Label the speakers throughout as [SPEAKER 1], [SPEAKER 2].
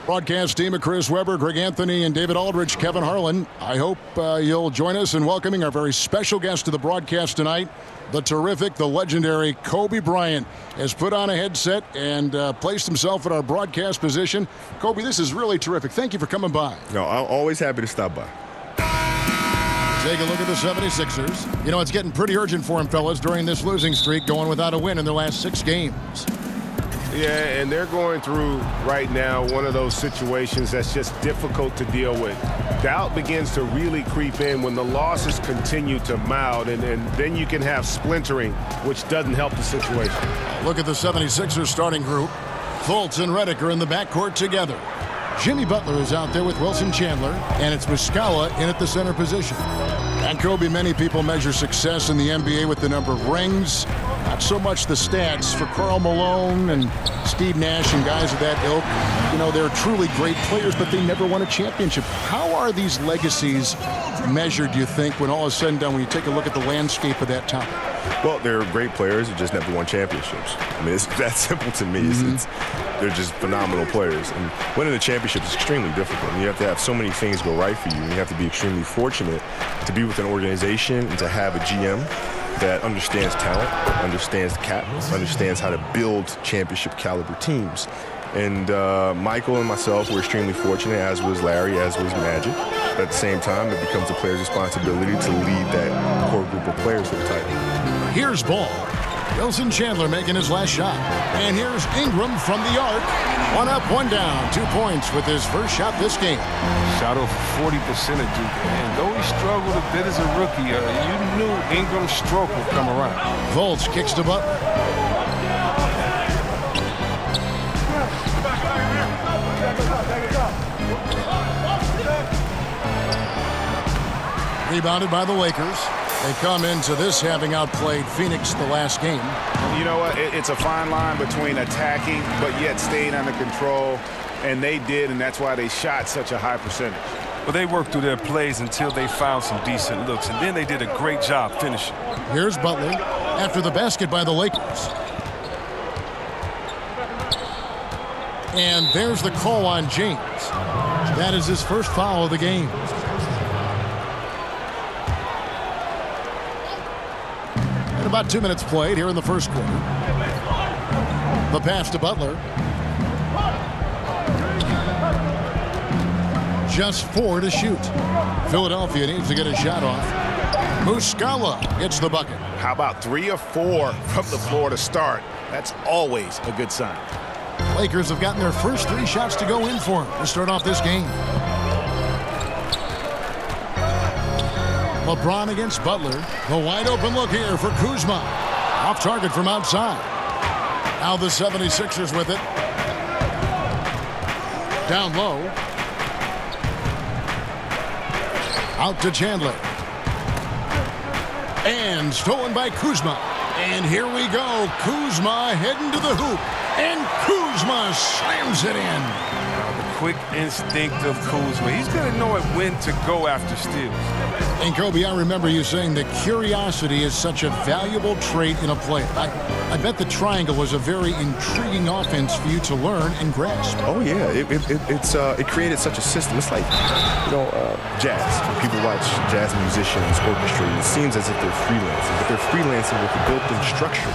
[SPEAKER 1] Broadcast team of Chris Webber, Greg Anthony, and David Aldrich, Kevin Harlan. I hope you'll join us in welcoming our very special guest to the broadcast tonight. The terrific, the legendary Kobe Bryant has put on a headset and placed himself in our broadcast position. Kobe, this is really terrific. Thank you for coming by.
[SPEAKER 2] No, I'm always happy to stop by.
[SPEAKER 1] Take a look at the 76ers. You know, it's getting pretty urgent for them, fellas, during this losing streak, going without a win in their last 6 games.
[SPEAKER 3] Yeah, and they're going through right now one of those situations that's just difficult to deal with. Doubt begins to really creep in when the losses continue to mount, and then you can have splintering, which doesn't help the situation.
[SPEAKER 1] Look at the 76ers starting group. Fultz and Redick are in the backcourt together. Jimmy Butler is out there with Wilson Chandler, and it's Muscala in at the center position. And Kobe, many people measure success in the NBA with the number of rings, not so much the stats. For Karl Malone and Steve Nash and guys of that ilk, you know, they're truly great players, but they never won a championship. How are these legacies measured, do you think, when all is said and done, when you take a look at the landscape of that topic?
[SPEAKER 2] Well, they're great players who just never won championships. I mean, it's that simple to me. They're just phenomenal players. And winning a championship is extremely difficult. You have to have so many things go right for you, and you have to be extremely fortunate to be with an organization and to have a GM that understands talent, understands the cap, understands how to build championship caliber teams. And Michael and myself were extremely fortunate, as was Larry, as was Magic. But at the same time, it becomes a player's responsibility to lead that core group of players to the title.
[SPEAKER 1] Here's ball. Wilson Chandler making his last shot. And here's Ingram from the arc. 1 up, 1 down. 2 points with his first shot this game.
[SPEAKER 4] Shot over 40% of Duke. And though he struggled a bit as a rookie, you knew Ingram's stroke would come around.
[SPEAKER 1] Fultz kicks to Butler. Rebounded by the Lakers. They come into this having outplayed Phoenix the last game.
[SPEAKER 3] You know what? It's a fine line between attacking but yet staying under control, and they did, and that's why they shot such a high percentage.
[SPEAKER 4] Well, they worked through their plays until they found some decent looks, and then they did a great job finishing.
[SPEAKER 1] Here's Butler after the basket by the Lakers. And there's the call on James. That is his first foul of the game. And about 2 minutes played here in the first quarter. The pass to Butler. Just 4 to shoot. Philadelphia needs to get a shot off. Muscala gets the bucket.
[SPEAKER 3] How about 3 or 4 from the floor to start? That's always a good sign.
[SPEAKER 1] Lakers have gotten their first 3 shots to go in for them to start off this game. LeBron against Butler. The wide open look here for Kuzma. Off target from outside. Now the 76ers with it. Down low. Out to Chandler. And stolen by Kuzma. And here we go. Kuzma heading to the hoop. And Kuzma slams it in.
[SPEAKER 4] The quick instinct of Kuzma. He's going to know when to go after steals.
[SPEAKER 1] And Kobe, I remember you saying that curiosity is such a valuable trait in a player. I bet the triangle was a very intriguing offense for you to learn and grasp.
[SPEAKER 2] Oh yeah, it created such a system. It's like, jazz. When people watch jazz musicians orchestrate, it seems as if they're freelancing, but they're freelancing with a built-in structure.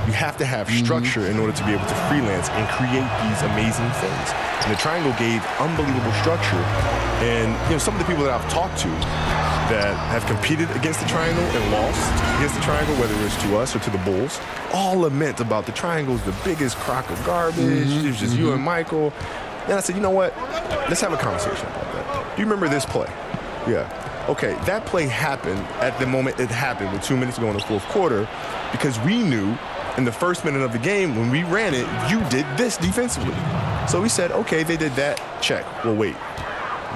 [SPEAKER 2] You have to have structure in order to be able to freelance and create these amazing things. And the triangle gave unbelievable structure. And some of the people that I've talked to that have competed against the triangle and lost against the triangle, whether it's to us or to the Bulls, all lament about the triangle's the biggest crock of garbage. It was just you and Michael. Then I said, you know what? Let's have a conversation about that. Do you remember this play? Yeah. Okay, that play happened at the moment it happened with 2 minutes to go in the fourth quarter because we knew in the first minute of the game when we ran it, you did this defensively. So we said, okay, they did that. Check. We'll wait.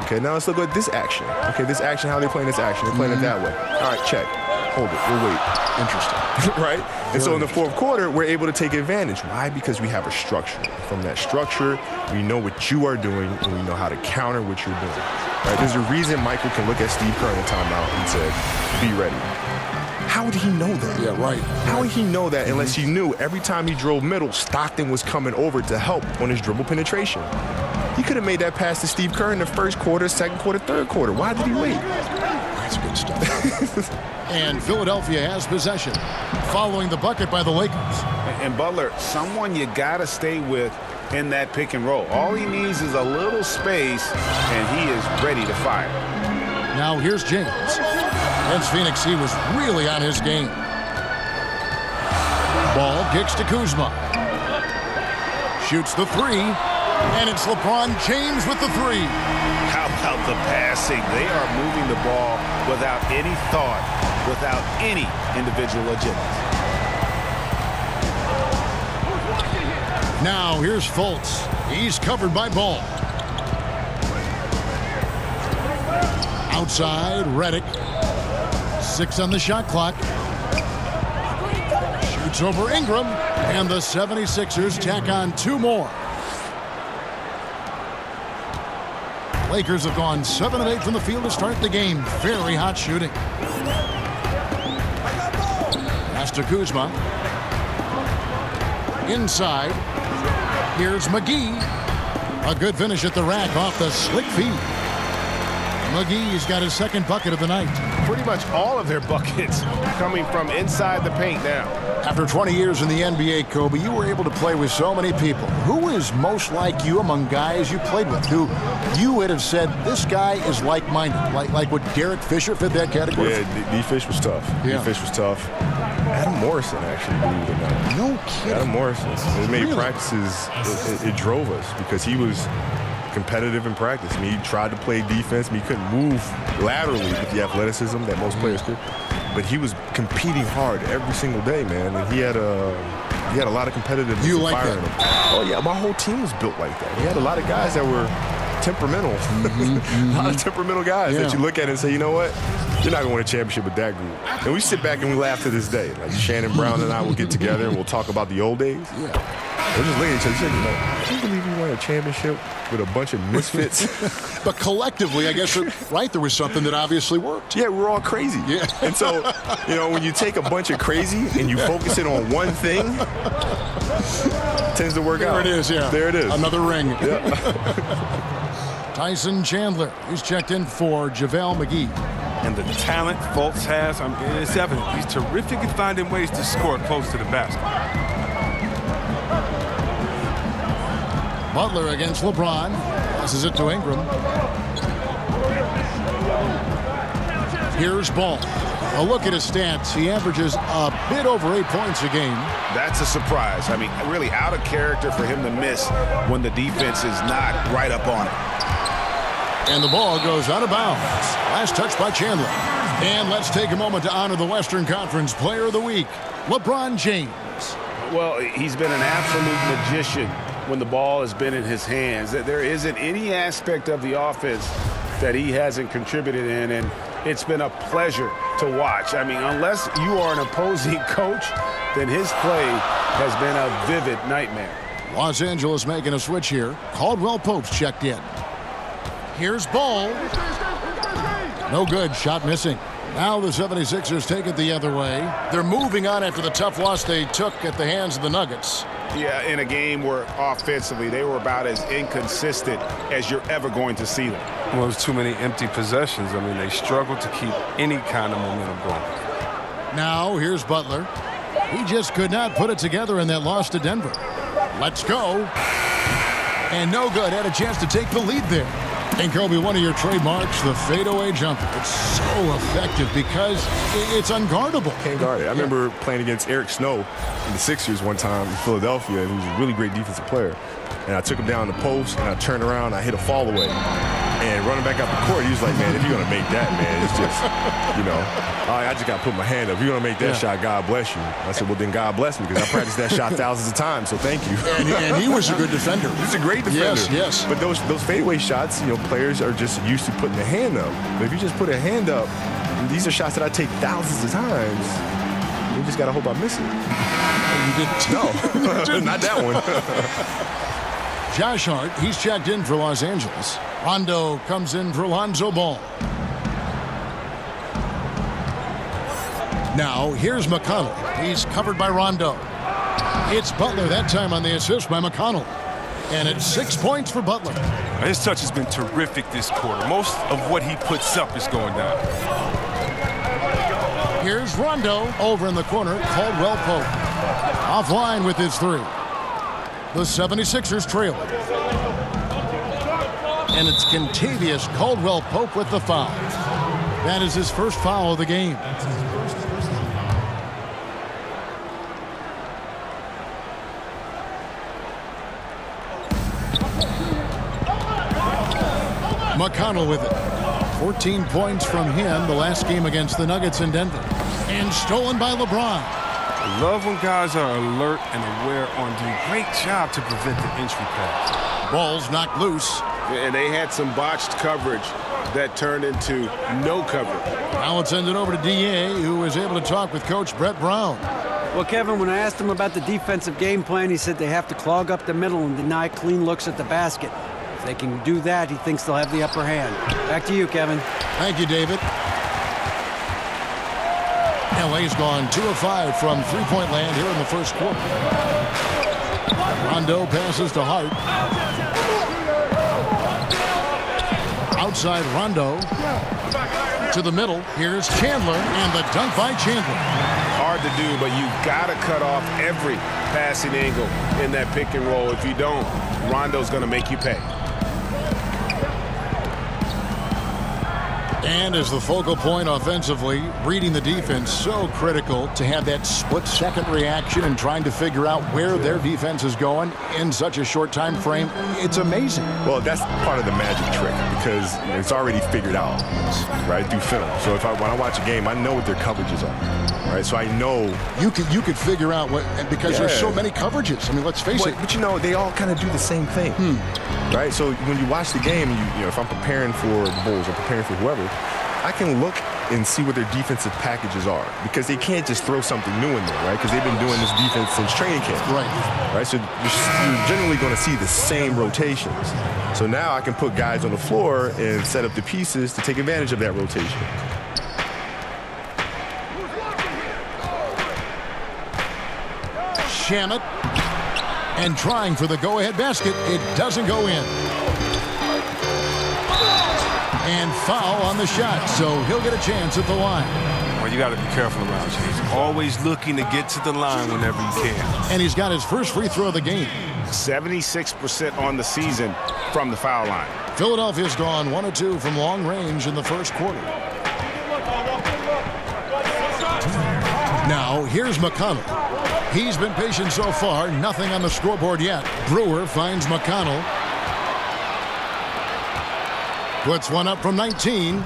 [SPEAKER 2] Okay, now let's look at this action. Okay, this action, how they're playing this action. They're playing it that way. All right, check. Hold it. We'll wait. Interesting. Right? And so in the fourth quarter, we're able to take advantage. Why? Because we have a structure. From that structure, we know what you are doing, and we know how to counter what you're doing. Right? There's a reason Michael can look at Steve Kerr in the timeout and say, be ready. How would he know that?
[SPEAKER 1] Yeah, right.
[SPEAKER 2] How would he know that unless he knew every time he drove middle, Stockton was coming over to help on his dribble penetration? He could have made that pass to Steve Kerr in the first quarter, second quarter, third quarter. Why did he wait?
[SPEAKER 1] That's good stuff. And Philadelphia has possession, following the bucket by the Lakers.
[SPEAKER 5] And Butler, someone you got to stay with in that pick and roll. All he needs is a little space, and he is ready to fire.
[SPEAKER 1] Now here's James. Against Phoenix, he was really on his game. Ball kicks to Kuzma. Shoots the three, and it's LeBron James with the three.
[SPEAKER 5] How about the passing? They are moving the ball without any thought, without any individual agility.
[SPEAKER 1] Now here's Fultz. He's covered by Ball. Outside, Redick. 6 on the shot clock. Shoots over Ingram, and the 76ers tack on 2 more. Lakers have gone 7 of 8 from the field to start the game. Very hot shooting. Pass to Kuzma. Inside. Here's McGee. A good finish at the rack off the slick feed. McGee's got his second bucket of the night.
[SPEAKER 3] Pretty much all of their buckets coming from inside the paint now.
[SPEAKER 1] After 20 years in the NBA, Kobe, you were able to play with so many people. Who is most like you among guys you played with? Who you would have said, this guy is like-minded? Like would Derek Fisher fit that category?
[SPEAKER 2] Yeah, D-Fish was tough.
[SPEAKER 1] Yeah.
[SPEAKER 2] D-Fish was tough. Adam Morrison, actually, believe it or not.
[SPEAKER 1] No kidding.
[SPEAKER 2] Adam Morrison. It made practices, it drove us because he was competitive in practice. I mean, he tried to play defense. I mean, he couldn't move laterally with the athleticism that most players could. But he was competing hard every single day, man. And he had a lot of competitiveness.
[SPEAKER 1] You like
[SPEAKER 2] that?
[SPEAKER 1] Him.
[SPEAKER 2] Oh, yeah. My whole team was built like that. He had a lot of guys that were temperamental. A lot of temperamental guys that you look at and say, you know what? You're not going to win a championship with that group. And we sit back and we laugh to this day. Like Shannon Brown and I will get together and we'll talk about the old days.
[SPEAKER 1] Yeah.
[SPEAKER 2] We're just looking at each other saying, can you believe you won a championship with a bunch of misfits?
[SPEAKER 1] But collectively, I guess, right, there was something that obviously worked.
[SPEAKER 2] Yeah, we're all crazy.
[SPEAKER 1] Yeah.
[SPEAKER 2] And so, when you take a bunch of crazy and you focus it on one thing, it tends to work out.
[SPEAKER 1] There it is, yeah.
[SPEAKER 2] There it is.
[SPEAKER 1] Another ring.
[SPEAKER 2] Yeah.
[SPEAKER 1] Tyson Chandler is checked in for JaVale McGee.
[SPEAKER 4] And the talent Fultz has, it's evident. He's terrific at finding ways to score close to the basket.
[SPEAKER 1] Butler against LeBron. Passes it to Ingram. Here's Ball. A look at his stats. He averages a bit over 8 points a game.
[SPEAKER 5] That's a surprise. I mean, really out of character for him to miss when the defense is not right up on it.
[SPEAKER 1] And the ball goes out of bounds. Last touch by Chandler. And let's take a moment to honor the Western Conference Player of the Week, LeBron James.
[SPEAKER 5] Well, he's been an absolute magician when the ball has been in his hands. There isn't any aspect of the offense that he hasn't contributed in, and it's been a pleasure to watch. I mean, unless you are an opposing coach, then his play has been a vivid nightmare.
[SPEAKER 1] Los Angeles making a switch here. Caldwell-Pope's checked in. Here's Ball. No good. Shot missing. Now the 76ers take it the other way. They're moving on after the tough loss they took at the hands of the Nuggets.
[SPEAKER 5] Yeah, in a game where offensively they were about as inconsistent as you're ever going to see them.
[SPEAKER 4] Well, there's too many empty possessions. I mean, they struggled to keep any kind of momentum going.
[SPEAKER 1] Now here's Butler. He just could not put it together in that loss to Denver. Let's go. And no good. Had a chance to take the lead there. And Kobe, one of your trademarks, the fadeaway jumper. It's so effective because it's unguardable.
[SPEAKER 2] Can't guard it. I remember playing against Eric Snow in the Sixers one time in Philadelphia. He was a really great defensive player. And I took him down the post, and I turned around, I hit a fall away. And running back out the court, he was like, man, if you're going to make that, man, it's just, I just got to put my hand up. If you're going to make that shot, God bless you. I said, well, then God bless me, because I practiced that shot thousands of times, so thank you.
[SPEAKER 1] And he was a good defender.
[SPEAKER 2] He's a great defender.
[SPEAKER 1] Yes.
[SPEAKER 2] But those fadeaway shots, players are just used to putting a hand up. But if you just put a hand up, these are shots that I take thousands of times. You just got to hope I miss it.
[SPEAKER 1] You didn't.
[SPEAKER 2] No, not that one.
[SPEAKER 1] Josh Hart, he's checked in for Los Angeles. Rondo comes in for Lonzo Ball. Now, here's McConnell. He's covered by Rondo. It's Butler that time on the assist by McConnell. And it's 6 points for Butler.
[SPEAKER 4] His touch has been terrific this quarter. Most of what he puts up is going down.
[SPEAKER 1] Here's Rondo over in the corner. Caldwell-Pope offline with his three. The 76ers trail it. And it's Kentavious Caldwell-Pope with the foul. That is his first foul of the game. McConnell with it. 14 points from him the last game against the Nuggets in Denver. And stolen by LeBron.
[SPEAKER 4] I love when guys are alert and aware on doing a great job to prevent the entry pass.
[SPEAKER 1] Ball's knocked loose.
[SPEAKER 3] And they had some botched coverage that turned into no coverage.
[SPEAKER 1] Now let's send it over to D.A., who was able to talk with Coach Brett Brown.
[SPEAKER 6] Well, Kevin, when I asked him about the defensive game plan, he said they have to clog up the middle and deny clean looks at the basket. If they can do that, he thinks they'll have the upper hand. Back to you, Kevin.
[SPEAKER 1] Thank you, David. LA's gone 2 of 5 from three-point land here in the first quarter. Rondo passes to Hart. Outside Rondo to the middle. Here's Chandler, and the dunk by Chandler.
[SPEAKER 3] Hard to do, but you've got to cut off every passing angle in that pick and roll. If you don't, Rondo's going to make you pay.
[SPEAKER 1] And as the focal point offensively, reading the defense, so critical to have that split-second reaction and trying to figure out where their defense is going in such a short time frame. It's amazing.
[SPEAKER 2] Well, that's part of the magic trick because it's already figured out, right, through film. So when I watch a game, I know what their coverages are, right? So I know
[SPEAKER 1] you could figure out what, because there's so many coverages. I mean, let's face it.
[SPEAKER 2] But you know, they all kind of do the same thing, right? So when you watch the game, you know, if I'm preparing for the Bulls or preparing for whoever, I can look and see what their defensive packages are because they can't just throw something new in there, right? Because they've been doing this defense since training camp. Right. So you're generally going to see the same rotations. So now I can put guys on the floor and set up the pieces to take advantage of that rotation.
[SPEAKER 1] Shamet, and trying for the go-ahead basket. It doesn't go in. And foul on the shot, so he'll get a chance at the line.
[SPEAKER 4] Well, you got to be careful around James. Always looking to get to the line whenever you can.
[SPEAKER 1] And he's got his first free throw of the game.
[SPEAKER 3] 76% on the season from the foul line.
[SPEAKER 1] Philadelphia's gone 1 of 2 from long range in the first quarter. Now, here's McConnell. He's been patient so far, nothing on the scoreboard yet. Brewer finds McConnell. Puts one up from 19.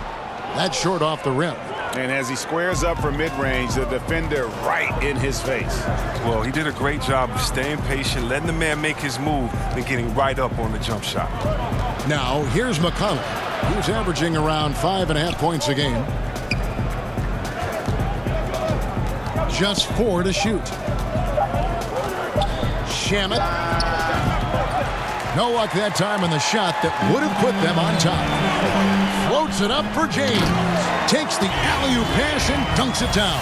[SPEAKER 1] That's short off the rim.
[SPEAKER 3] And as he squares up for mid-range, the defender right in his face.
[SPEAKER 4] Well, he did a great job of staying patient, letting the man make his move, and getting right up on the jump shot.
[SPEAKER 1] Now, here's McConnell. He's averaging around 5.5 points a game. Just 4 to shoot. Shamet. No luck that time on the shot that would have put them on top. Floats it up for James. Takes the alley-oop pass and dunks it down.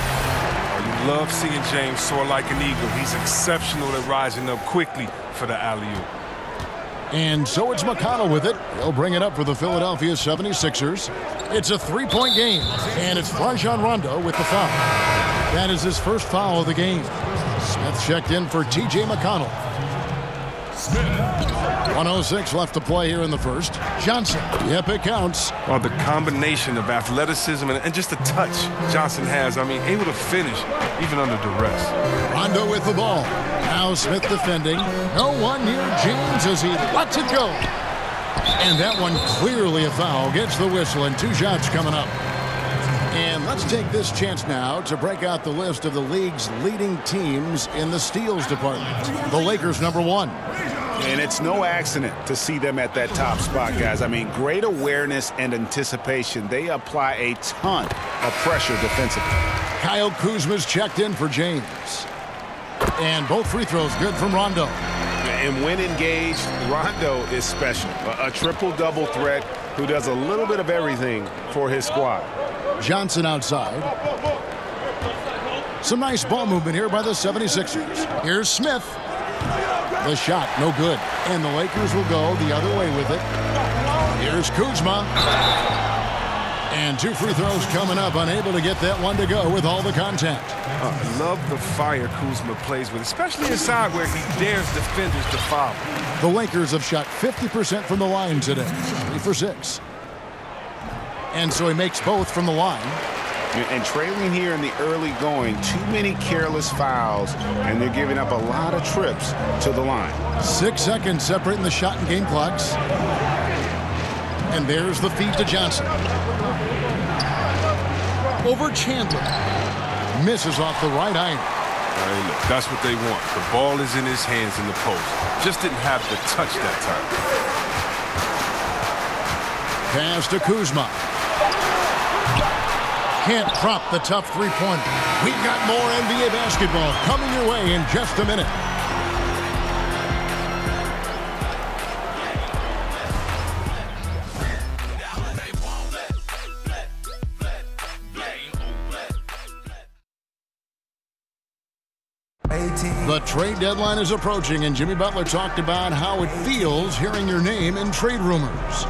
[SPEAKER 4] You love seeing James soar like an eagle. He's exceptional at rising up quickly for the alley-oop.
[SPEAKER 1] And so it's McConnell with it. He'll bring it up for the Philadelphia 76ers. It's a three-point game, and it's Rajon Rondo with the foul. That is his first foul of the game. Smith checked in for T.J. McConnell. 1:06 left to play here in the first. Johnson. Yep, it counts.
[SPEAKER 4] Well, the combination of athleticism and just the touch Johnson has, I mean, able to finish even under duress.
[SPEAKER 1] Rondo with the ball. Now Smith defending. No one near James as he lets it go. And that one clearly a foul. Gets the whistle and 2 shots coming up. And let's take this chance now to break out the list of the league's leading teams in the steals department. The Lakers #1.
[SPEAKER 3] And it's no accident to see them at that top spot, guys. I mean, great awareness and anticipation. They apply a ton of pressure defensively.
[SPEAKER 1] Kyle Kuzma's checked in for James. And both free throws good from Rondo.
[SPEAKER 3] And when engaged, Rondo is special. A triple-double threat who does a little bit of everything for his squad.
[SPEAKER 1] Johnson outside. Some nice ball movement here by the 76ers. Here's Smith. The shot, no good. And the Lakers will go the other way with it. Here's Kuzma. And 2 free throws coming up, unable to get that one to go with all the contact.
[SPEAKER 4] I love the fire Kuzma plays with, especially inside where he dares defenders to foul.
[SPEAKER 1] The Lakers have shot 50% from the line today, 3 for 6. And so he makes both from the line.
[SPEAKER 5] And trailing here in the early going, too many careless fouls, and they're giving up a lot of trips to the line.
[SPEAKER 1] 6 seconds separating the shot and game clocks. And there's the feed to Johnson. Over Chandler. Misses off the right iron.
[SPEAKER 4] Hey, look, that's what they want. The ball is in his hands in the post. Just didn't have the touch that time.
[SPEAKER 1] Pass to Kuzma. Can't drop the tough three-pointer. We've got more NBA basketball coming your way in just a minute. The trade deadline is approaching, and Jimmy Butler talked about how it feels hearing your name in trade rumors.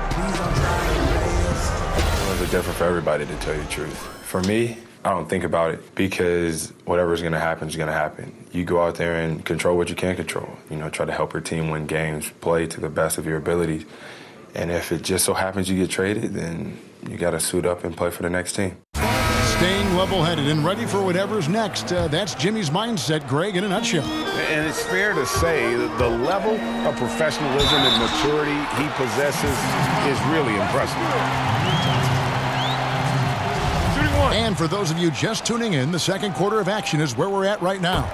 [SPEAKER 7] It's different for everybody, to tell you the truth. For me, I don't think about it because whatever's going to happen is going to happen. You go out there and control what you can control. You know, try to help your team win games, play to the best of your abilities. And if it just so happens you get traded, then you got to suit up and play for the next team.
[SPEAKER 1] Staying level-headed and ready for whatever's next. That's Jimmy's mindset, Greg, in a nutshell.
[SPEAKER 5] And it's fair to say that the level of professionalism and maturity he possesses is really impressive.
[SPEAKER 1] And for those of you just tuning in, the second quarter of action is where we're at right now.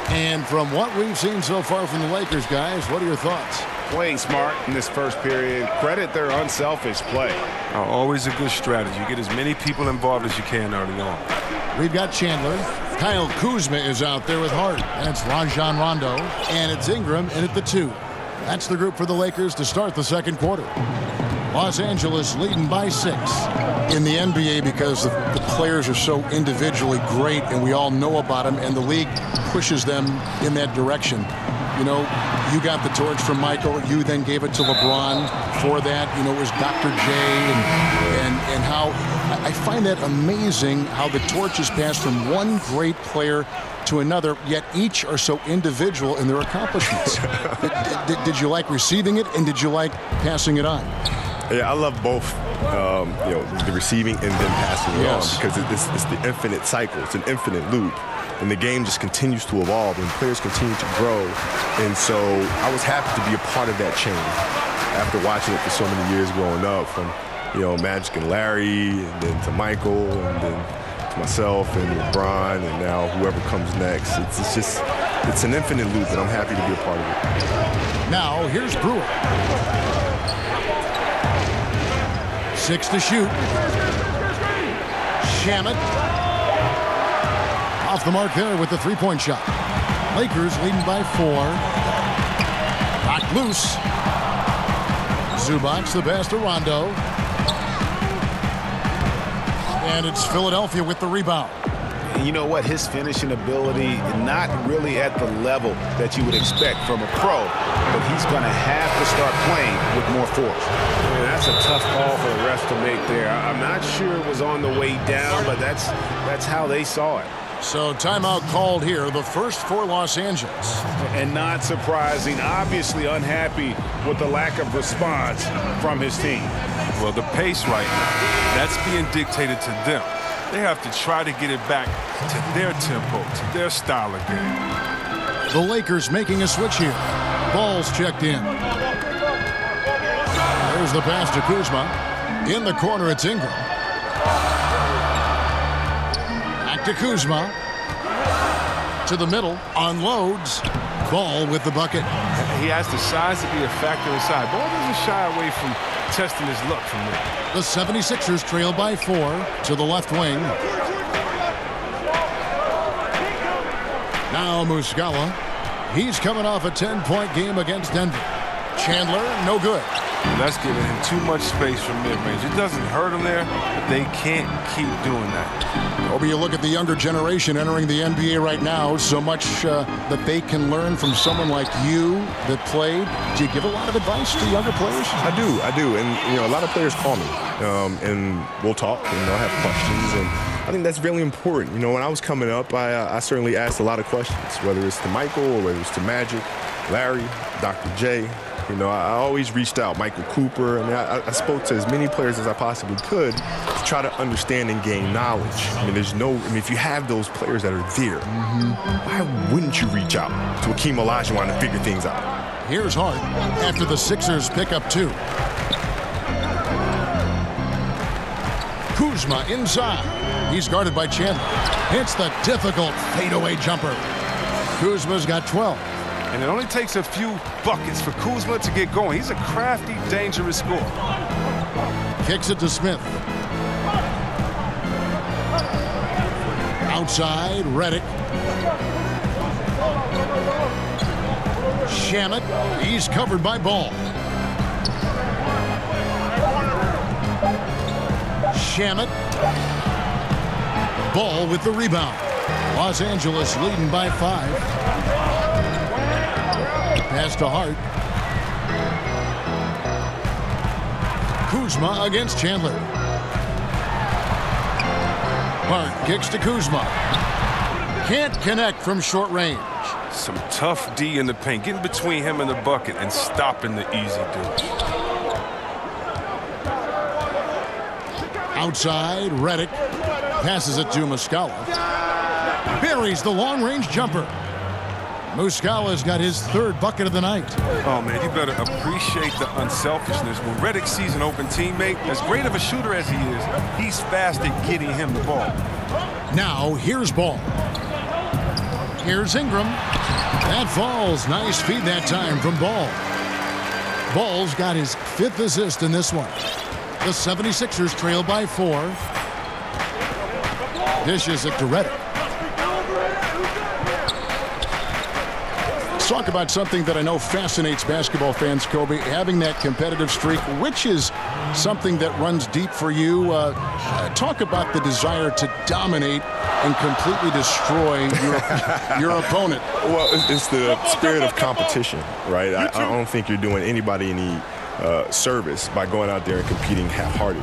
[SPEAKER 1] And from what we've seen so far from the Lakers, guys, what are your thoughts?
[SPEAKER 5] Playing smart in this first period. Credit their unselfish play.
[SPEAKER 4] Always a good strategy. Get as many people involved as you can early on.
[SPEAKER 1] We've got Chandler. Kyle Kuzma is out there with Hart. And it's Rajon Rondo. And it's Ingram in at the 2. That's the group for the Lakers to start the second quarter. Los Angeles leading by 6. In the NBA, because the players are so individually great and we all know about them, and the league pushes them in that direction. You know, you got the torch from Michael. You then gave it to LeBron. For that, you know, it was Dr. J. And how I find that amazing how the torch is passed from one great player to another, yet each are so individual in their accomplishments. Did you like receiving it, and did you like passing it on?
[SPEAKER 2] Yeah, I love both, you know, the receiving and then passing it on, because it's the infinite cycle. It's an infinite loop. And the game just continues to evolve, and players continue to grow. And so I was happy to be a part of that change after watching it for so many years growing up, from, you know, Magic and Larry, and then to Michael, and then to myself and LeBron, and now whoever comes next. It's an infinite loop, and I'm happy to be a part of it.
[SPEAKER 1] Now, here's Brewer. 6 to shoot. Shamet. Off the mark there with the three-point shot. Lakers leading by 4. Knocked loose. Zubac, the pass to Rondo. And it's Philadelphia with the rebound.
[SPEAKER 5] And you know what? His finishing ability, not really at the level that you would expect from a pro, but he's going to have to start playing with more force.
[SPEAKER 3] Man, that's a tough call for the refs to make there. I'm not sure it was on the way down, but that's how they saw it.
[SPEAKER 1] So timeout called here, the first for Los Angeles.
[SPEAKER 5] And not surprising, obviously unhappy with the lack of response from his team.
[SPEAKER 4] Well, the pace right now, that's being dictated to them. They have to try to get it back to their tempo, to their style of game.
[SPEAKER 1] The Lakers making a switch here. Ball's checked in. There's the pass to Kuzma. In the corner, it's Ingram. Back to Kuzma. To the middle. Unloads. Ball with the bucket.
[SPEAKER 4] He has the size to be a factor inside. Ball doesn't shy away from testing his luck from there.
[SPEAKER 1] The 76ers trail by 4 to the left wing. Now Muscala. He's coming off a 10-point game against Denver. Chandler, no good.
[SPEAKER 4] That's giving him too much space from mid-range. It doesn't hurt him there, but they can't keep doing that.
[SPEAKER 1] Kobe, you look at the younger generation entering the NBA right now, so much that they can learn from someone like you that played. Do you give a lot of advice to younger players?
[SPEAKER 2] I do. And, a lot of players call me, and we'll talk, and I'll have questions. And I think that's really important. When I was coming up, I certainly asked a lot of questions, whether it's to Michael or whether it's to Magic, Larry, Dr. J. I always reached out, Michael Cooper. I spoke to as many players as I possibly could to try to understand and gain knowledge. If you have those players that are there, why wouldn't you reach out to Akeem Olajuwon to figure things out?
[SPEAKER 1] Here's Hart after the Sixers pick up 2. Kuzma inside. He's guarded by Chandler. Hits the difficult fadeaway jumper. Kuzma's got 12.
[SPEAKER 4] And it only takes a few buckets for Kuzma to get going. He's a crafty, dangerous scorer.
[SPEAKER 1] Kicks it to Smith. Outside, Redick. Shamet. He's covered by Ball. Shamet. Ball with the rebound. Los Angeles leading by 5. Pass to Hart. Kuzma against Chandler. Hart kicks to Kuzma. Can't connect from short range.
[SPEAKER 4] Some tough D in the paint. Getting between him and the bucket and stopping the easy dudes.
[SPEAKER 1] Outside, Redick. Passes it to Muscala. Buries the long-range jumper. Muscala's got his 3rd bucket of the night.
[SPEAKER 4] Oh, man, you better appreciate the unselfishness. When Redick sees an open teammate, as great of a shooter as he is, he's fast at getting him the ball.
[SPEAKER 1] Now, here's Ball. Here's Ingram. That falls. Nice feed that time from Ball. Ball's got his 5th assist in this one. The 76ers trail by 4. Dishes it to Redick. Let's talk about something that I know fascinates basketball fans, Kobe, having that competitive streak, which is something that runs deep for you. Talk about the desire to dominate and completely destroy your opponent.
[SPEAKER 2] Well, it's the spirit of competition, right? I don't think you're doing anybody any service by going out there and competing half-hearted.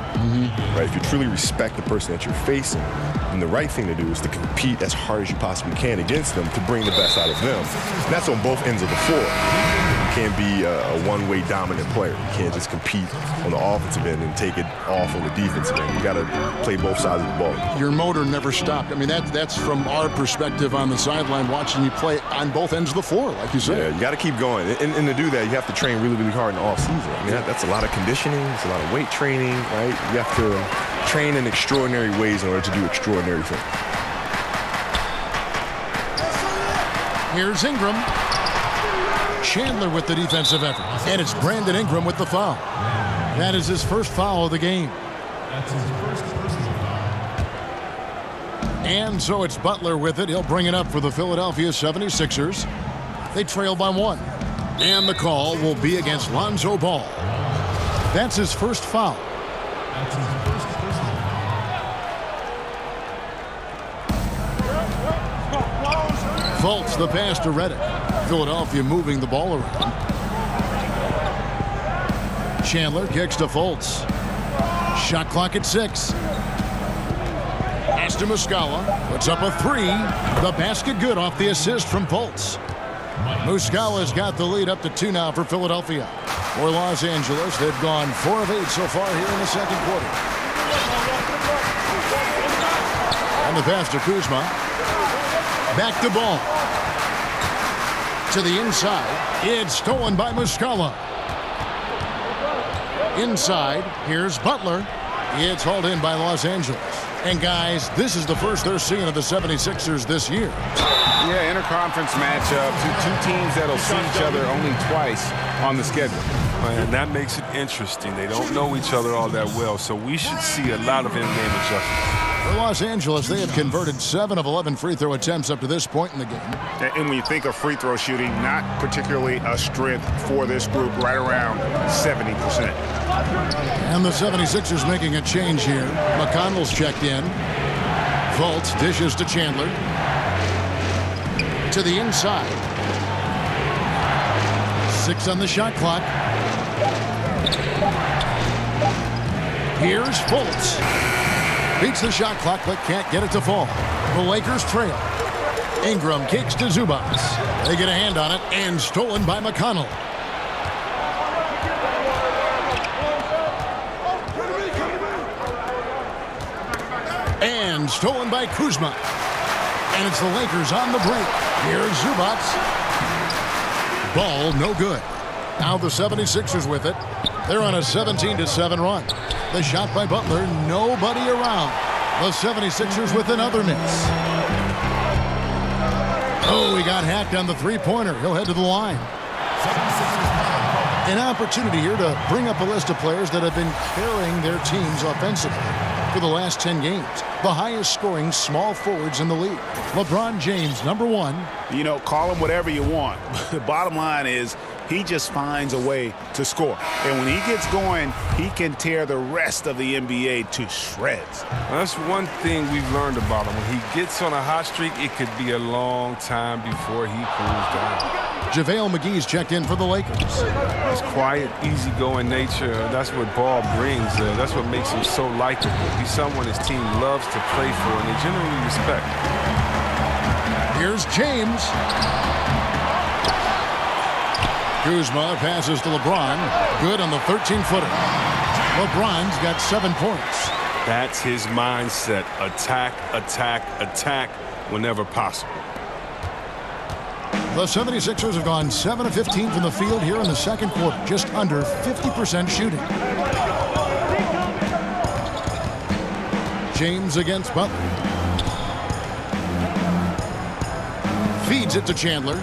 [SPEAKER 2] Right? If you truly respect the person that you're facing, then the right thing to do is to compete as hard as you possibly can against them to bring the best out of them. And that's on both ends of the floor. You can't be a one-way dominant player. You can't just compete on the offensive end and take it off on the defensive end. You got to play both sides of the ball.
[SPEAKER 1] Your motor never stopped. That's from our perspective on the sideline, watching you play on both ends of the floor, like you said.
[SPEAKER 2] Yeah, you got to keep going. And to do that, you have to train really, really hard in the off-season. That's a lot of conditioning. It's a lot of weight training, right? You have to train in extraordinary ways in order to do extraordinary things.
[SPEAKER 1] Here's Ingram. Chandler with the defensive effort. And it's Brandon Ingram with the foul. That is his 1st foul of the game. And so it's Butler with it. He'll bring it up for the Philadelphia 76ers. They trail by 1. And the call will be against Lonzo Ball. That's his 1st foul. Fultz the pass to Redick. Philadelphia moving the ball around. Chandler kicks to Fultz. Shot clock at 6. Pass to Muscala. Puts up a 3. The basket good off the assist from Fultz. Muscala's got the lead up to 2 now for Philadelphia. For Los Angeles, they've gone 4 of 8 so far here in the 2nd quarter. And the pass to Kuzma. Back to Ball. To the inside. It's stolen by Muscala. Inside. Here's Butler. It's hauled in by Los Angeles. And guys, this is the first they're seeing of the 76ers this year.
[SPEAKER 5] Yeah, interconference matchup. Two teams that'll see each other only twice on the schedule.
[SPEAKER 4] And that makes it interesting. They don't know each other all that well, so we should see a lot of in-game adjustments.
[SPEAKER 1] For Los Angeles, they have converted 7 of 11 free throw attempts up to this point in the game.
[SPEAKER 3] And when you think of free throw shooting, not particularly a strength for this group, right around 70%.
[SPEAKER 1] And the 76ers making a change here. McConnell's checked in. Fultz dishes to Chandler. To the inside. 6 on the shot clock. Here's Fultz. Beats the shot clock but can't get it to fall. The Lakers trail. Ingram kicks to Zubac. They get a hand on it and stolen by McConnell. And stolen by Kuzma. And it's the Lakers on the break. Here's Zubac. Ball no good. Now the 76ers with it. They're on a 17-7 run. The shot by Butler, nobody around. The 76ers with another miss. Oh, he got hacked on the three-pointer. He'll head to the line. An opportunity here to bring up a list of players that have been carrying their teams offensively for the last 10 games. The highest scoring small forwards in the league. LeBron James, number 1.
[SPEAKER 5] You know, call him whatever you want. The bottom line is he just finds a way to score. And when he gets going, he can tear the rest of the NBA to shreds.
[SPEAKER 4] Well, that's one thing we've learned about him. When he gets on a hot streak, it could be a long time before he cools down.
[SPEAKER 1] JaVale McGee's checked in for the Lakers.
[SPEAKER 4] His quiet, easygoing nature, that's what Ball brings. That's what makes him so likable. He's someone his team loves to play for, and they generally respect.
[SPEAKER 1] Here's James. Kuzma passes to LeBron. Good on the 13-footer. LeBron's got 7 points.
[SPEAKER 4] That's his mindset. Attack, attack, attack whenever possible.
[SPEAKER 1] The 76ers have gone 7 of 15 from the field here in the second quarter. Just under 50% shooting. James against Butler. Feeds it to Chandler.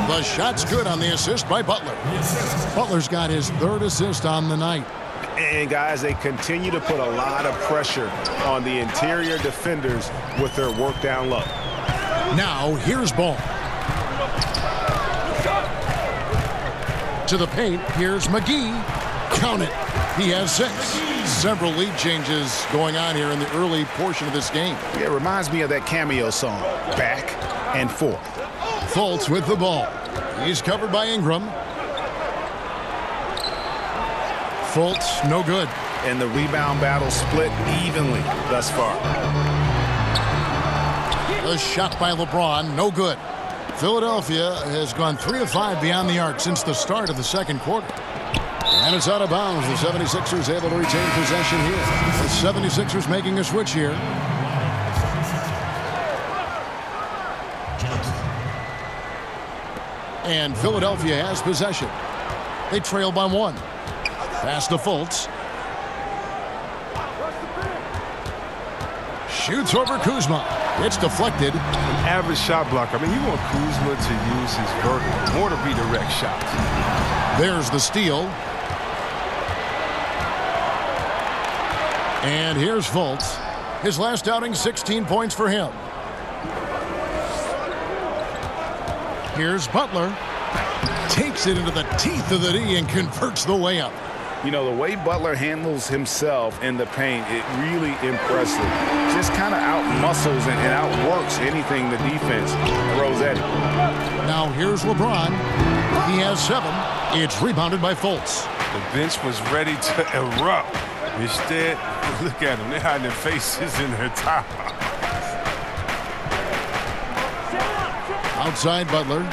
[SPEAKER 1] The shot's good on the assist by Butler. Butler's got his 3rd assist on the night.
[SPEAKER 3] And, guys, they continue to put a lot of pressure on the interior defenders with their work down low.
[SPEAKER 1] Now, here's Ball. To the paint, here's McGee. Count it. He has 6. Several lead changes going on here in the early portion of this game.
[SPEAKER 5] Yeah, it reminds me of that cameo song, Back and Forth.
[SPEAKER 1] Fultz with the ball. He's covered by Ingram. Fultz, no good.
[SPEAKER 5] And the rebound battle split evenly thus far.
[SPEAKER 1] The shot by LeBron, no good. Philadelphia has gone 3 of 5 beyond the arc since the start of the second quarter. And it's out of bounds. The 76ers able to retain possession here. The 76ers making a switch here. And Philadelphia has possession. They trail by 1. Pass to Fultz. Shoots over Kuzma. It's deflected.
[SPEAKER 4] An average shot blocker. I mean, you want Kuzma to use his vertical, more to redirect shots.
[SPEAKER 1] There's the steal. And here's Fultz. His last outing, 16 points for him. Here's Butler. Takes it into the teeth of the D and converts the layup.
[SPEAKER 5] You know, the way Butler handles himself in the paint, it really impressive. Just kind of out-muscles and outworks anything the defense throws at him.
[SPEAKER 1] Now here's LeBron. He has 7. It's rebounded by Fultz.
[SPEAKER 4] The bench was ready to erupt. Instead, look at them. They're hiding their faces in their top.
[SPEAKER 1] Outside Butler.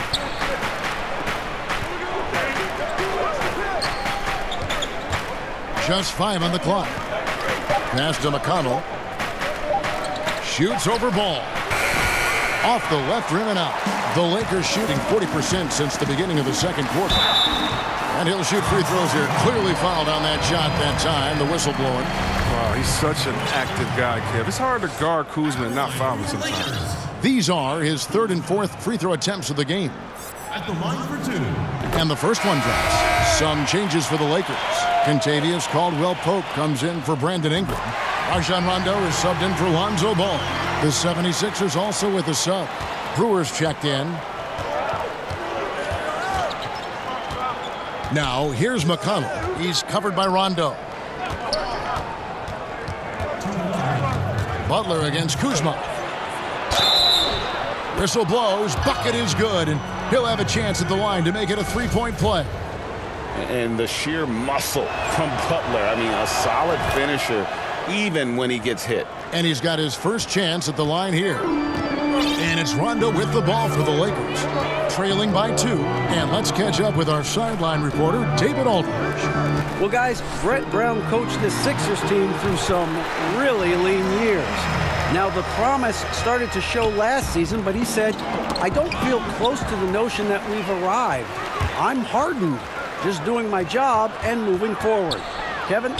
[SPEAKER 1] Just 5 on the clock. Pass to McConnell. Shoots over Ball. Off the left rim and out. The Lakers shooting 40% since the beginning of the second quarter. And he'll shoot free throws here. Clearly fouled on that shot that time. The whistle blowing.
[SPEAKER 4] Wow, he's such an active guy, Kev. It's hard to guard Kuzma and not foul him sometimes.
[SPEAKER 1] These are his 3rd and 4th free throw attempts of the game.
[SPEAKER 8] At the line for 2.
[SPEAKER 1] And the first one drops. Some changes for the Lakers. Contavious Caldwell-Pope comes in for Brandon Ingram. Rajon Rondo is subbed in for Lonzo Ball. The 76ers also with a sub. Brewers checked in. Now, here's McConnell. He's covered by Rondo. Butler against Kuzma. Whistle blows. Bucket is good, and he'll have a chance at the line to make it a three-point play.
[SPEAKER 5] And the sheer muscle from Butler. I mean, a solid finisher, even when he gets hit.
[SPEAKER 1] And he's got his first chance at the line here. And it's Rondo with the ball for the Lakers, trailing by 2. And let's catch up with our sideline reporter, David Aldridge.
[SPEAKER 6] Well, guys, Brett Brown coached this Sixers team through some really lean years. Now, the promise started to show last season, but he said, I don't feel close to the notion that we've arrived. I'm hardened, just doing my job and moving forward. Kevin?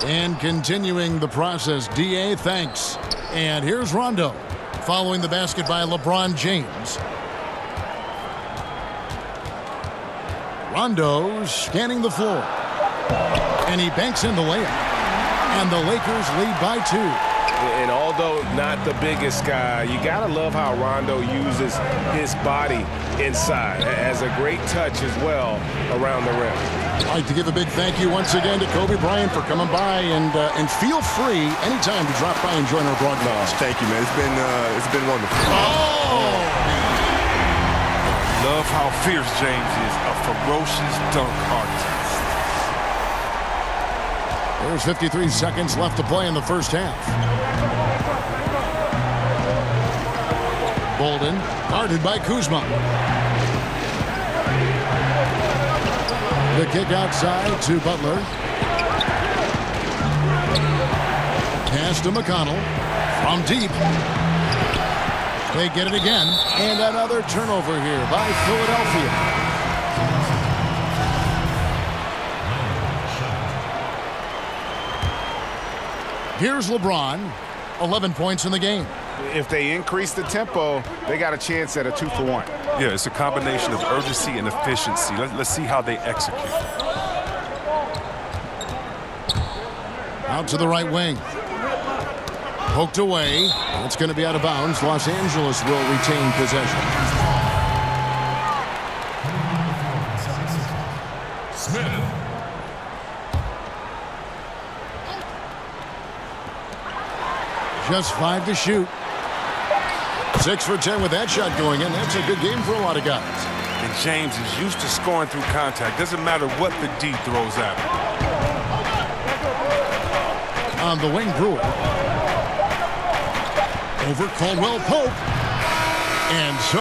[SPEAKER 1] And continuing the process, D.A., thanks. And here's Rondo, following the basket by LeBron James. Rondo scanning the floor. And he banks in the layup. And the Lakers lead by 2.
[SPEAKER 3] And although not the biggest guy, you got to love how Rondo uses his body inside. Has a great touch as well around the rim.
[SPEAKER 1] I'd like to give a big thank you once again to Kobe Bryant for coming by, and feel free anytime to drop by and join our broadcast.
[SPEAKER 2] Thank you, man. It's been wonderful.
[SPEAKER 1] Oh!
[SPEAKER 4] Love how fierce James is, a ferocious dunk artist.
[SPEAKER 1] There's 53 seconds left to play in the first half. Bolden, guarded by Kuzma. The kick outside to Butler. Pass to McConnell. From deep. They get it again. And another turnover here by Philadelphia. Here's LeBron, 11 points in the game.
[SPEAKER 5] If they increase the tempo, they got a chance at a 2-for-1.
[SPEAKER 4] Yeah, it's a combination of urgency and efficiency. Let's see how they execute.
[SPEAKER 1] Out to the right wing. Poked away. It's going to be out of bounds. Los Angeles will retain possession.
[SPEAKER 8] Smith.
[SPEAKER 1] Just 5 to shoot. 6 for 10 with that shot going in. That's a good game for a lot of guys.
[SPEAKER 4] And James is used to scoring through contact. Doesn't matter what the D throws at him.
[SPEAKER 1] On the wing, Brewer. Over Caldwell-Pope. And so...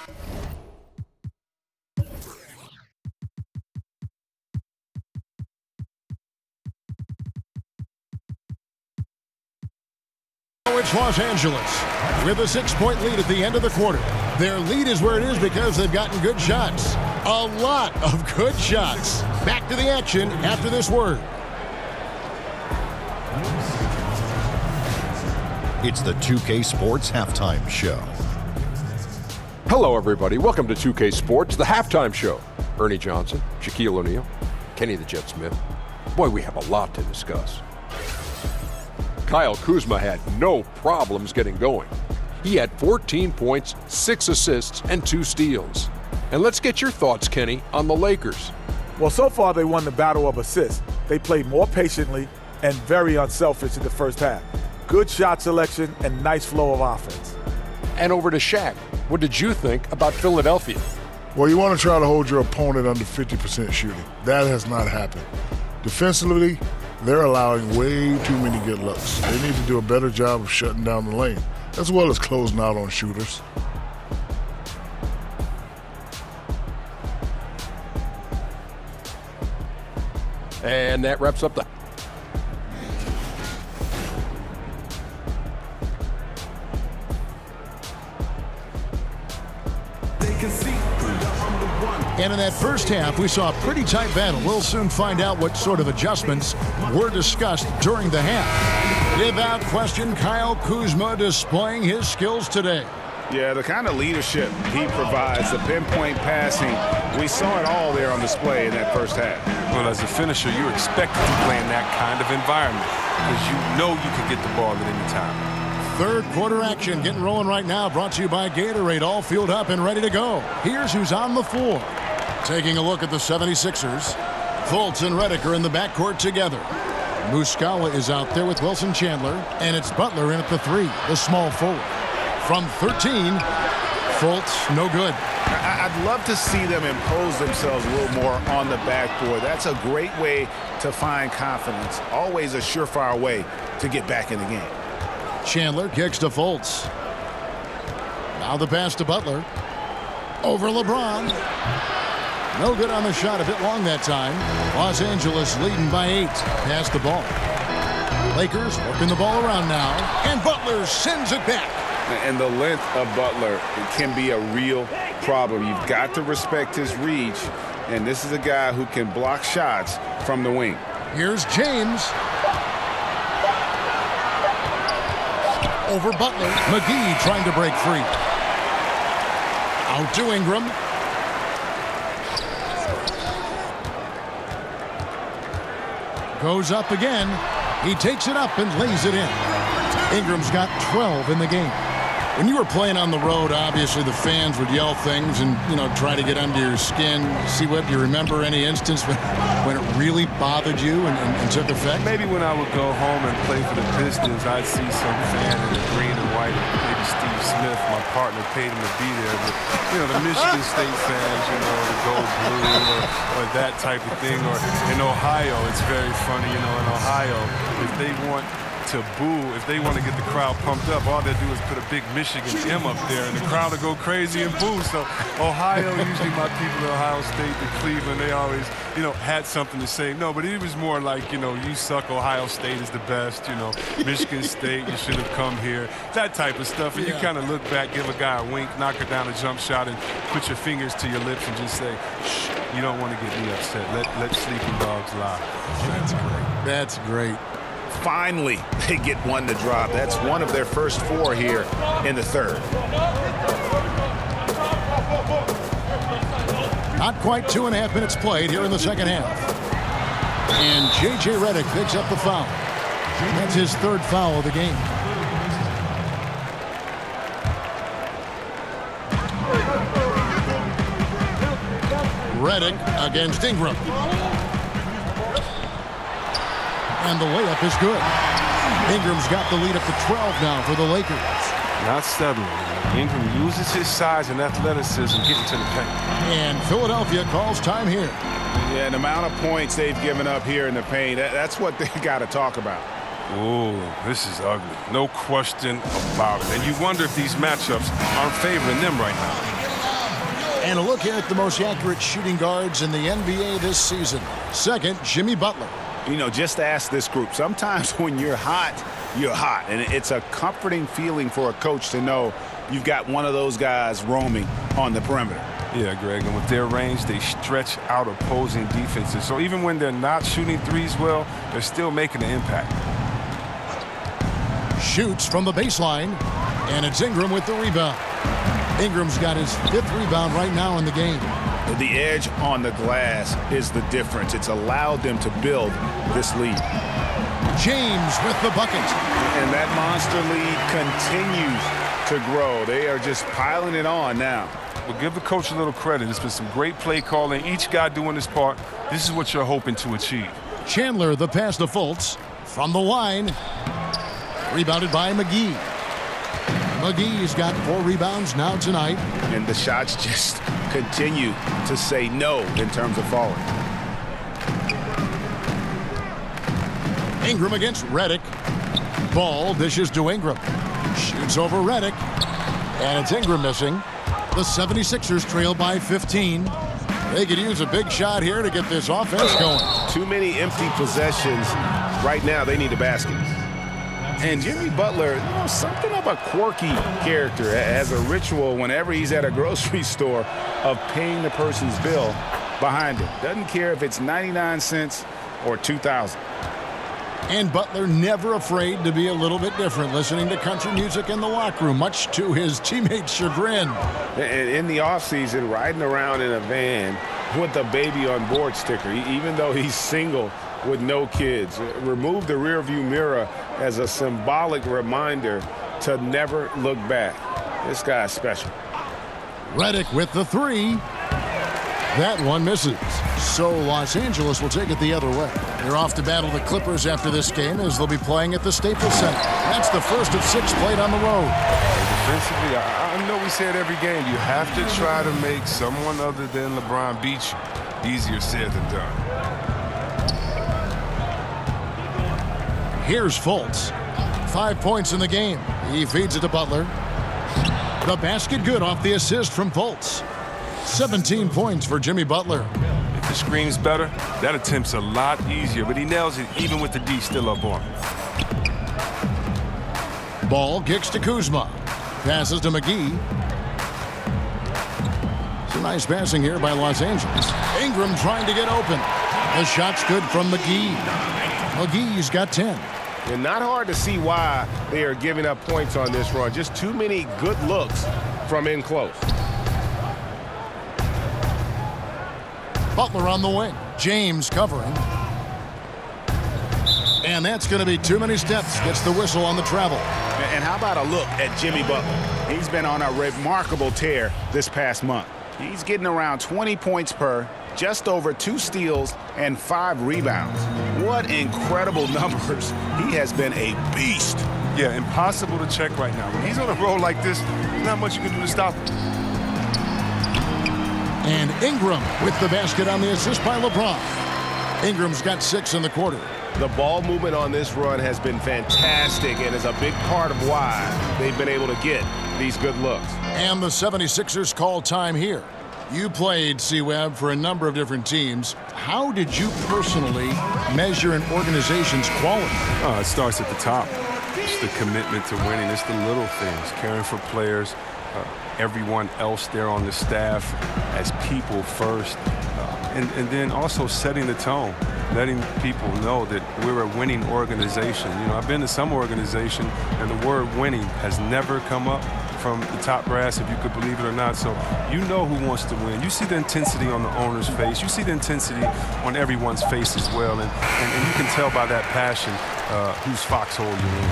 [SPEAKER 1] It's Los Angeles with a 6-point lead at the end of the quarter. Their lead is where it is because they've gotten good shots. A lot of good shots. Back to the action after this word.
[SPEAKER 9] It's the 2K Sports Halftime Show.
[SPEAKER 10] Hello, everybody. Welcome to 2K Sports, the halftime show. Ernie Johnson, Shaquille O'Neal, Kenny the Jet Smith. Boy, we have a lot to discuss. Kyle Kuzma had no problems getting going. He had 14 points, 6 assists, and 2 steals. And let's get your thoughts, Kenny, on the Lakers.
[SPEAKER 11] Well, so far they won the battle of assists. They played more patiently and very unselfish in the first half. Good shot selection and nice flow of offense.
[SPEAKER 10] And over to Shaq. What did you think about Philadelphia?
[SPEAKER 12] Well, you want to try to hold your opponent under 50% shooting. That has not happened. Defensively, they're allowing way too many good looks. They need to do a better job of shutting down the lane, as well as closing out on shooters.
[SPEAKER 10] And that wraps up the...
[SPEAKER 1] And in that first half, we saw a pretty tight battle. We'll soon find out what sort of adjustments were discussed during the half. Without question, Kyle Kuzma displaying his skills today.
[SPEAKER 5] Yeah, the kind of leadership he provides, the pinpoint passing, we saw it all there on display in that first half.
[SPEAKER 4] Well, as a finisher, you're expected to play in that kind of environment because you know you can get the ball at any time.
[SPEAKER 1] Third quarter action getting rolling right now, brought to you by Gatorade, all fueled up and ready to go. Here's who's on the floor. Taking a look at the 76ers. Fultz and Redick are in the backcourt together. Muscala is out there with Wilson Chandler, and it's Butler in at the 3, the small forward. From 13, Fultz, no good.
[SPEAKER 5] I'd love to see them impose themselves a little more on the backboard. That's a great way to find confidence. Always a surefire way to get back in the game.
[SPEAKER 1] Chandler kicks to Fultz. Now the pass to Butler. Over LeBron. No good on the shot, a bit long that time. Los Angeles leading by 8. Pass the ball. Lakers working the ball around now, and Butler sends it back.
[SPEAKER 5] And the length of Butler can be a real problem. You've got to respect his reach, and this is a guy who can block shots from the wing.
[SPEAKER 1] Here's James. Over Butler. McGee trying to break free. Out to Ingram. Goes up again. He takes it up and lays it in. Ingram's got 12 in the game. When you were playing on the road, obviously the fans would yell things and, try to get under your skin. See what you remember any instance when it really bothered you and took effect?
[SPEAKER 4] Maybe when I would go home and play for the Pistons, I'd see some fan in the green and white. Maybe Steve Smith, my partner, paid him to be there. But, the Michigan State fans, the gold blue or that type of thing. Or in Ohio, it's very funny, in Ohio, if they want to boo, if they want to get the crowd pumped up, all they do is put a big Michigan M up there and the crowd will go crazy and boo. So Ohio, usually my people at Ohio State, to Cleveland, they always, had something to say. No, but it was more like, you suck, Ohio State is the best, Michigan State, you should have come here, that type of stuff. And you kind of look back, give a guy a wink, knock her down a jump shot, and put your fingers to your lips and just say, shh, you don't want to get me upset. Let sleeping dogs lie.
[SPEAKER 1] That's great. That's great.
[SPEAKER 5] Finally, they get one to drop. That's one of their first 4 here in the third.
[SPEAKER 1] Not quite 2.5 minutes played here in the second half. And J.J. Redick picks up the foul. That's his 3rd foul of the game. Redick against Ingram. And the layup is good. Ingram's got the lead up to 12 now for the Lakers.
[SPEAKER 4] Not settling. Ingram uses his size and athleticism getting to the paint.
[SPEAKER 1] And Philadelphia calls time here.
[SPEAKER 5] Yeah, and the amount of points they've given up here in the paint, that's what they got to talk about.
[SPEAKER 4] Oh, this is ugly. No question about it. And you wonder if these matchups aren't favoring them right now.
[SPEAKER 1] And a look here at the most accurate shooting guards in the NBA this season. Second, Jimmy Butler.
[SPEAKER 5] Just ask this group. Sometimes when you're hot, you're hot. And it's a comforting feeling for a coach to know you've got one of those guys roaming on the perimeter.
[SPEAKER 4] Yeah, Greg, and with their range, they stretch out opposing defenses. So even when they're not shooting threes well, they're still making an impact.
[SPEAKER 1] Shoots from the baseline, and it's Ingram with the rebound. Ingram's got his 5th rebound right now in the game.
[SPEAKER 5] The edge on the glass is the difference. It's allowed them to build this lead.
[SPEAKER 1] James with the bucket.
[SPEAKER 5] And that monster lead continues to grow. They are just piling it on now.
[SPEAKER 4] Well, give the coach a little credit. It's been some great play calling. Each guy doing his part. This is what you're hoping to achieve.
[SPEAKER 1] Chandler, the pass to Fultz. From the line. Rebounded by McGee. McGee's got 4 rebounds now tonight.
[SPEAKER 5] And the shots just continue to say no in terms of falling.
[SPEAKER 1] Ingram against Redick. Ball dishes to Ingram. Shoots over Redick. And it's Ingram missing. The 76ers trail by 15. They could use a big shot here to get this offense going.
[SPEAKER 5] Too many empty possessions. Right now, they need a basket. And Jimmy Butler, something of a quirky character, has a ritual whenever he's at a grocery store of paying the person's bill behind him. Doesn't care if it's 99 cents or 2,000.
[SPEAKER 1] And Butler never afraid to be a little bit different, listening to country music in the locker room, much to his teammates' chagrin.
[SPEAKER 3] And in the offseason, riding around in a van with a baby on board sticker, even though he's single with no kids. Remove the rearview mirror as a symbolic reminder to never look back. This guy's special.
[SPEAKER 1] Redick with the three. That one misses. So Los Angeles will take it the other way. They're off to battle the Clippers after this game as they'll be playing at the Staples Center. That's the first of 6 played on the road.
[SPEAKER 4] Defensively, I know we say it every game. You have to try to make someone other than LeBron beat you. Easier said than done.
[SPEAKER 1] Here's Fultz. 5 points in the game. He feeds it to Butler. The basket good off the assist from Fultz. 17 points for Jimmy Butler.
[SPEAKER 4] If the screen's better, that attempt's a lot easier, but he nails it even with the D still up on him.
[SPEAKER 1] Ball kicks to Kuzma. Passes to McGee. Some nice passing here by Los Angeles. Ingram trying to get open. The shot's good from McGee. McGee's got 10.
[SPEAKER 3] And not hard to see why they are giving up points on this run. Just too many good looks from in close.
[SPEAKER 1] Butler on the wing. James covering. And that's going to be too many steps. Gets the whistle on the travel.
[SPEAKER 13] And how about a look at Jimmy Butler? He's been on a remarkable tear this past month. He's getting around 20 points per, just over 2 steals and 5 rebounds. What incredible numbers. He has been a beast.
[SPEAKER 4] Yeah, impossible to check right now. When he's on a roll like this, there's not much you can do to stop him.
[SPEAKER 1] And Ingram with the basket on the assist by LeBron. Ingram's got 6 in the quarter.
[SPEAKER 3] The ball movement on this run has been fantastic and is a big part of why they've been able to get these good looks.
[SPEAKER 1] And the 76ers call time here. You played, C-Web, for a number of different teams. How did you personally measure an organization's quality?
[SPEAKER 4] It starts at the top. It's the commitment to winning. It's the little things, caring for players, everyone else there on the staff as people first, and then also setting the tone, letting people know that we're a winning organization. You know, I've been to some organization, and the word winning has never come up from the top brass, if you could believe it or not. So you know who wants to win. You see the intensity on the owner's face. You see the intensity on everyone's face as well. And you can tell by that passion whose foxhole you're in.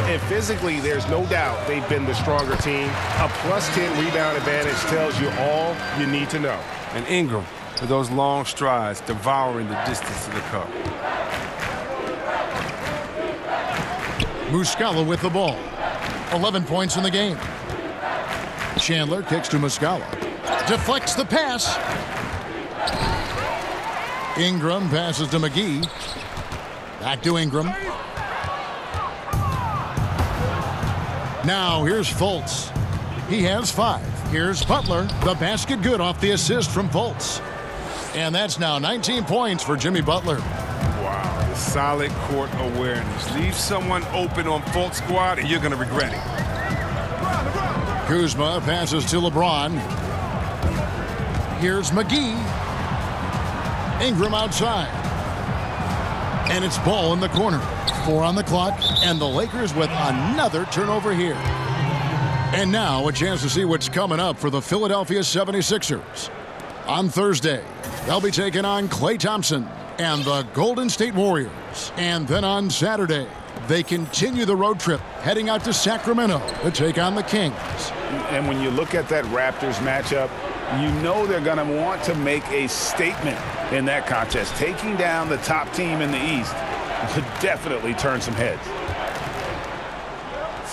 [SPEAKER 3] And physically, there's no doubt they've been the stronger team. A +10 rebound advantage tells you all you need to know.
[SPEAKER 4] And Ingram, with those long strides, devouring the distance to the cup.
[SPEAKER 1] Muscala with the ball. 11 points in the game. Chandler kicks to Muscala. Deflects the pass. Ingram passes to McGee. Back to Ingram. Now here's Fultz. He has 5. Here's Butler. The basket good off the assist from Fultz. And that's now 19 points for Jimmy Butler.
[SPEAKER 4] Wow, the solid court awareness. Leave someone open on Fultz squad and you're going to regret it.
[SPEAKER 1] Kuzma passes to LeBron. Here's McGee. Ingram outside. And it's ball in the corner. 4 on the clock, and the Lakers with another turnover here. And now a chance to see what's coming up for the Philadelphia 76ers. On Thursday, they'll be taking on Klay Thompson and the Golden State Warriors. And then on Saturday, they continue the road trip, heading out to Sacramento to take on the Kings.
[SPEAKER 13] And when you look at that Raptors matchup, you know they're going to want to make a statement in that contest. Taking down the top team in the East could definitely turn some heads.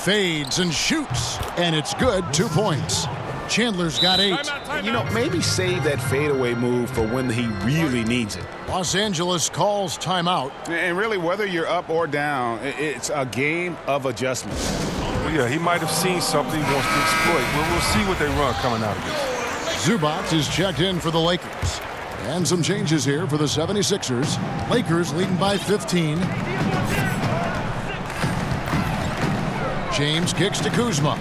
[SPEAKER 1] Fades and shoots, and it's good. 2 points. Chandler's got 8.
[SPEAKER 13] You know, maybe save that fadeaway move for when he really needs it.
[SPEAKER 1] Los Angeles calls timeout.
[SPEAKER 13] And really, whether you're up or down, it's a game of adjustments.
[SPEAKER 4] Well, yeah, he might have seen something he wants to exploit. Well, we'll see what they run coming out of this.
[SPEAKER 1] Zubac is checked in for the Lakers. And some changes here for the 76ers. Lakers leading by 15. James kicks to Kuzma.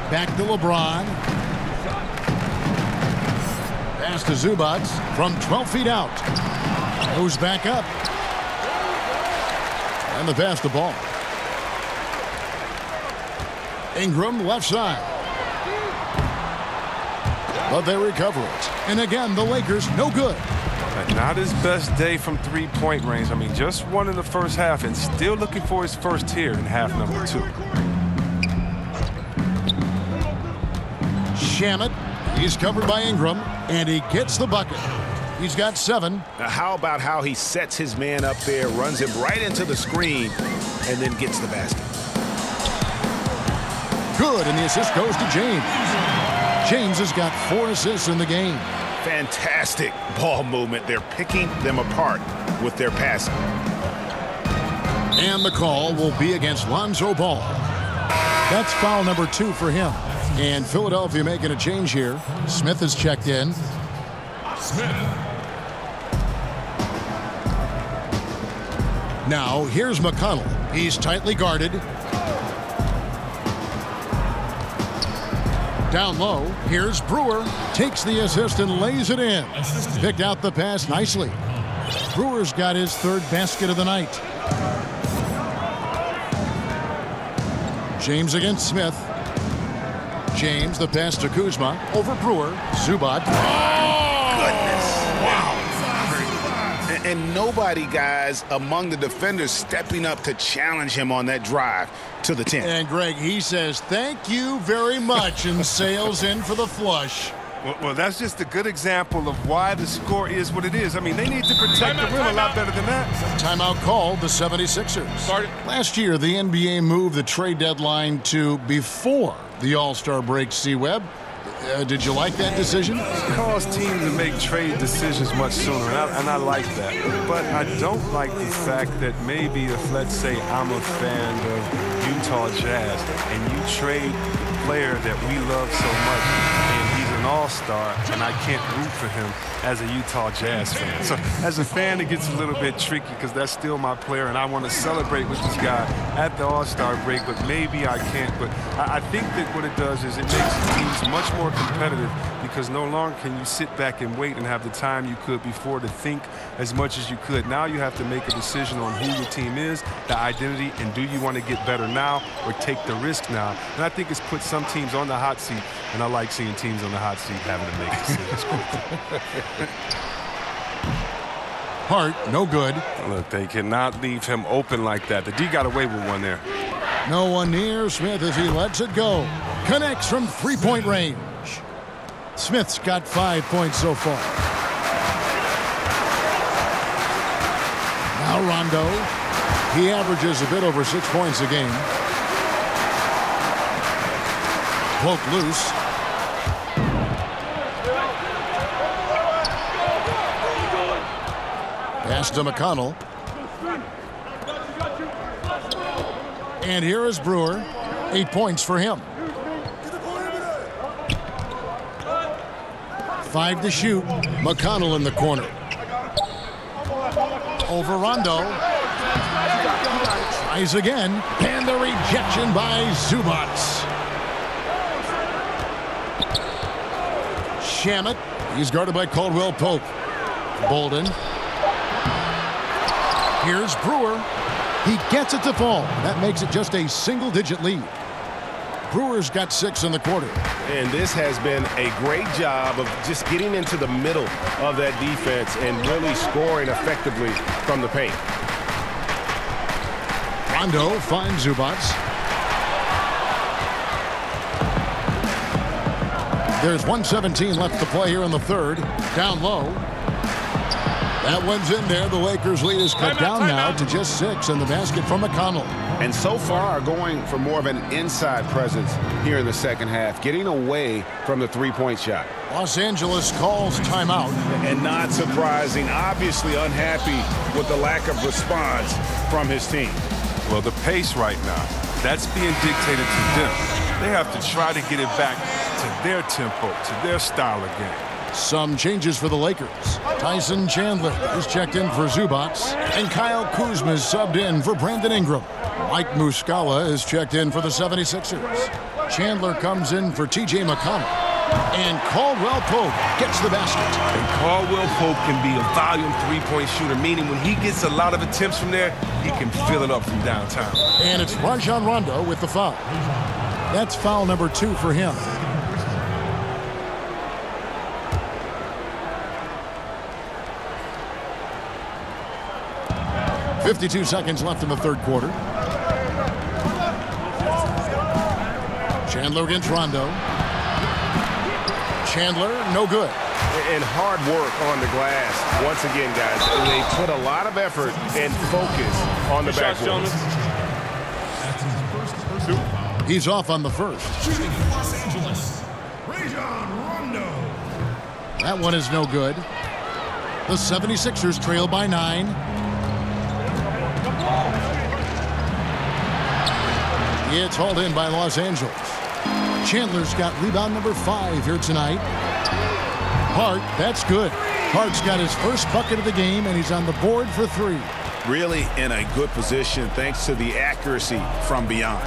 [SPEAKER 1] Back to LeBron. Pass to Zubac from 12 feet out. Goes back up. And the pass to Ball. Ingram left side. But they recover it. And again, the Lakers no good.
[SPEAKER 4] Not his best day from three-point range. I mean, just one in the first half and still looking for his first here in half number 2.
[SPEAKER 1] Shamet, he's covered by Ingram, and he gets the bucket. He's got 7.
[SPEAKER 13] Now, how about how he sets his man up there, runs him right into the screen, and then gets the basket.
[SPEAKER 1] Good, and the assist goes to James. James has got 4 assists in the game.
[SPEAKER 13] Fantastic ball movement. They're picking them apart with their passing.
[SPEAKER 1] And the call will be against Lonzo Ball. That's foul number 2 for him. And Philadelphia making a change here. Smith is checked in. Now, here's McConnell. He's tightly guarded. Down low, here's Brewer. Takes the assist and lays it in. Picked out the pass nicely. Brewer's got his 3rd basket of the night. James against Smith. James, the pass to Kuzma. Over Brewer. Zubac.
[SPEAKER 13] Oh, goodness. Wow. And nobody, guys, among the defenders stepping up to challenge him on that drive to the 10.
[SPEAKER 1] And Greg, he says, thank you very much, and sails in for the flush.
[SPEAKER 4] Well, that's just a good example of why the score is what it is. I mean, they need to protect the rim a lot better than that.
[SPEAKER 1] Timeout called the 76ers. Last year, the NBA moved the trade deadline to before the All-Star break, C-Web. Did you like that decision?
[SPEAKER 4] It caused teams to make trade decisions much sooner, and I like that. But I don't like the fact that maybe if, let's say, I'm a fan of Utah Jazz, and you trade the player that we love so much, and he's an all-star, and I can't root for him as a Utah Jazz fan. So as a fan, it gets a little bit tricky because that's still my player, and I want to celebrate with this guy at the All-Star break, but maybe I can't. But I think that what it does is it makes teams much more competitive because no longer can you sit back and wait and have the time you could before to think as much as you could. Now you have to make a decision on who your team is, the identity, and do you want to get better now or take the risk now? And I think it's put some teams on the hot seat, and I like seeing teams on the hot seat having to make decisions quickly.
[SPEAKER 1] Hart, no good.
[SPEAKER 4] Look, they cannot leave him open like that. The D got away with one there.
[SPEAKER 1] No one near Smith as he lets it go. Connects from three-point range. Smith's got 5 points so far. Now Rondo. He averages a bit over 6 points a game. Pope loose. Pass to McConnell. And here is Brewer. 8 points for him. 5 to shoot. McConnell in the corner. Over Rondo. Tries again. And the rejection by Zubac. Shamet. He's guarded by Caldwell-Pope. Bolden. Here's Brewer. He gets it to fall. That makes it just a single-digit lead. Brewer's got 6 in the quarter.
[SPEAKER 3] And this has been a great job of just getting into the middle of that defense and really scoring effectively from the paint.
[SPEAKER 1] Rondo finds Zubac. There's 1:17 left to play here in the third. Down low. That one's in there. The Lakers' lead is cut down now to just 6 in the basket from McConnell.
[SPEAKER 13] And so far are going for more of an inside presence here in the second half, getting away from the three-point shot.
[SPEAKER 1] Los Angeles calls timeout.
[SPEAKER 13] And not surprising, obviously unhappy with the lack of response from his team.
[SPEAKER 4] Well, the pace right now, that's being dictated to them. They have to try to get it back to their tempo, to their style of game.
[SPEAKER 1] Some changes for the Lakers. Tyson Chandler is checked in for Zubac, and Kyle Kuzma is subbed in for Brandon Ingram. Mike Muscala is checked in for the 76ers. Chandler comes in for T.J. McConnell. And Caldwell-Pope gets the basket.
[SPEAKER 4] And Caldwell-Pope can be a volume three-point shooter, meaning when he gets a lot of attempts from there, he can fill it up from downtown.
[SPEAKER 1] And it's Rajon Rondo with the foul. That's foul number 2 for him. .52 seconds left in the third quarter. Chandler against Rondo. Chandler, no good.
[SPEAKER 3] And hard work on the glass. Once again, guys, they put a lot of effort and focus on the backboard.
[SPEAKER 1] He's off on the first.
[SPEAKER 8] Shooting for Los Angeles, Rajon Rondo.
[SPEAKER 1] That one is no good. The 76ers trail by 9. It's hauled in by Los Angeles. Chandler's got rebound number 5 here tonight. Hart, that's good. Hart's got his first bucket of the game, and he's on the board for 3.
[SPEAKER 13] Really in a good position thanks to the accuracy from beyond.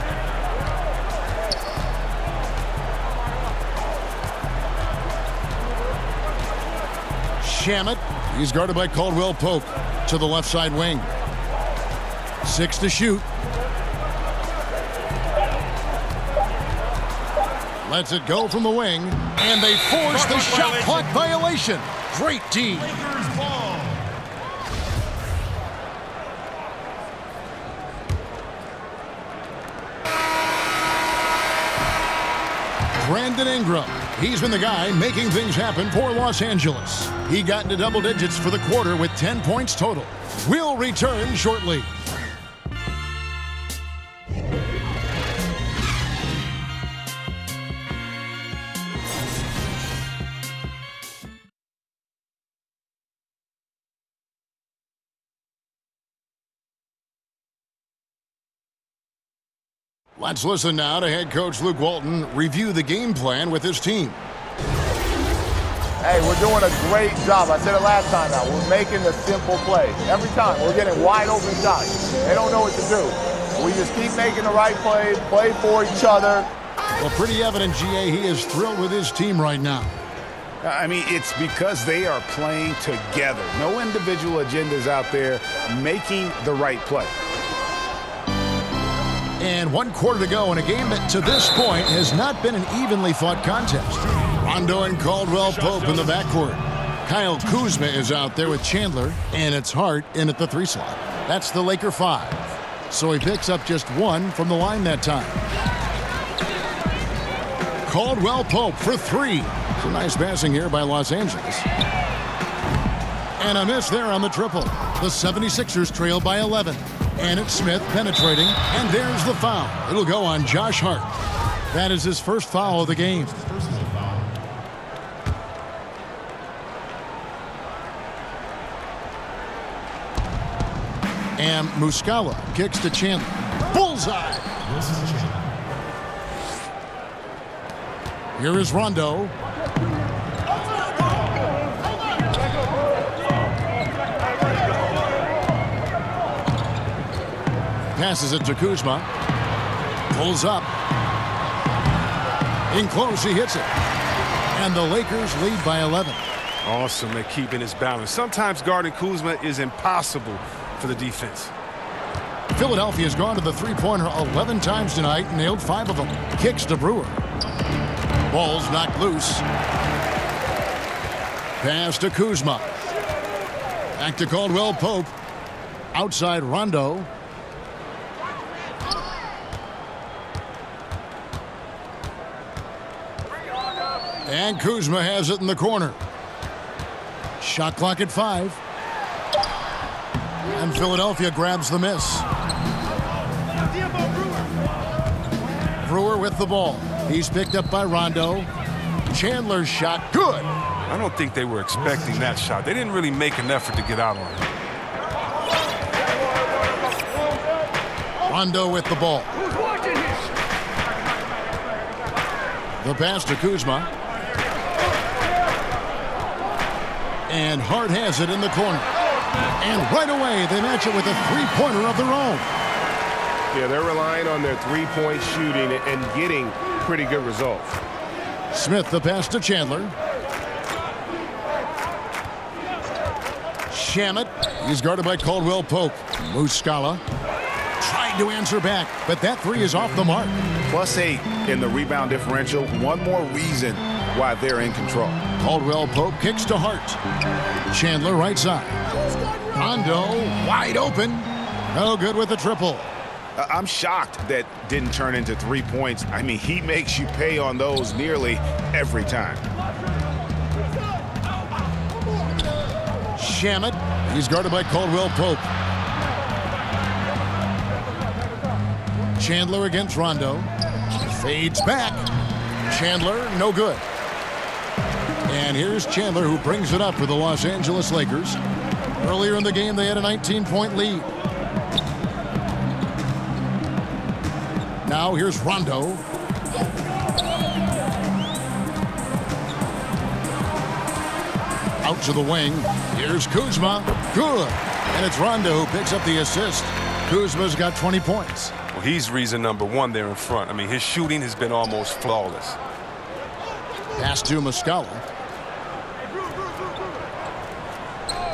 [SPEAKER 1] Shamet, he's guarded by Caldwell-Pope to the left side wing. 6 to shoot. Lets it go from the wing, and they force the shot clock violation. Great D.
[SPEAKER 8] Lakers ball.
[SPEAKER 1] Brandon Ingram, he's been the guy making things happen for Los Angeles. He got into double digits for the quarter with 10 points total. We'll return shortly. Let's listen now to head coach Luke Walton review the game plan with his team.
[SPEAKER 14] Hey, we're doing a great job. I said it last time now. We're making the simple play. Every time we're getting wide open shots. They don't know what to do. We just keep making the right plays, play for each other.
[SPEAKER 1] Well, pretty evident, GA, he is thrilled with his team right now.
[SPEAKER 13] I mean, it's because they are playing together. No individual agendas out there making the right play.
[SPEAKER 1] And 1 quarter to go in a game that to this point has not been an evenly fought contest. Rondo and Caldwell-Pope in the backcourt. Kyle Kuzma is out there with Chandler, and it's Hart in at the 3 slot. That's the Laker 5. So he picks up just 1 from the line that time. Caldwell-Pope for 3. Some nice passing here by Los Angeles. And a miss there on the triple. The 76ers trail by 11. And it's Smith penetrating, and there's the foul. It'll go on Josh Hart. That is his first foul of the game. And Muscala kicks to Chandler. Bullseye! Here is Rondo. Passes it to Kuzma. Pulls up. In close, he hits it. And the Lakers lead by 11.
[SPEAKER 4] Awesome at keeping his balance. Sometimes guarding Kuzma is impossible for the defense.
[SPEAKER 1] Philadelphia's gone to the three-pointer 11 times tonight, nailed 5 of them. Kicks to Brewer. Ball's knocked loose. Pass to Kuzma. Back to Caldwell-Pope. Outside Rondo. And Kuzma has it in the corner. Shot clock at 5. And Philadelphia grabs the miss. Brewer with the ball. He's picked up by Rondo. Chandler's shot, good.
[SPEAKER 4] I don't think they were expecting that shot. They didn't really make an effort to get out on him.
[SPEAKER 1] Rondo with the ball. The pass to Kuzma. And Hart has it in the corner. And right away, they match it with a three-pointer of their own.
[SPEAKER 3] Yeah, they're relying on their three-point shooting and getting pretty good results.
[SPEAKER 1] Smith the pass to Chandler. Shamet. He's guarded by Caldwell-Pope. Muscala trying to answer back, but that three is off the mark.
[SPEAKER 13] +8 in the rebound differential. One more reason why they're in control.
[SPEAKER 1] Caldwell-Pope kicks to Hart. Chandler right side. Rondo wide open. No good with the triple.
[SPEAKER 13] I'm shocked that didn't turn into 3 points. I mean, he makes you pay on those nearly every time.
[SPEAKER 1] Shamet. He's guarded by Caldwell-Pope. Chandler against Rondo. Fades back. Chandler, no good. And here's Chandler, who brings it up for the Los Angeles Lakers. Earlier in the game, they had a 19-point lead. Now here's Rondo. Out to the wing. Here's Kuzma. Good. And it's Rondo who picks up the assist. Kuzma's got 20 points.
[SPEAKER 4] Well, he's reason number one there in front. I mean, his shooting has been almost flawless.
[SPEAKER 1] Pass to Muscala.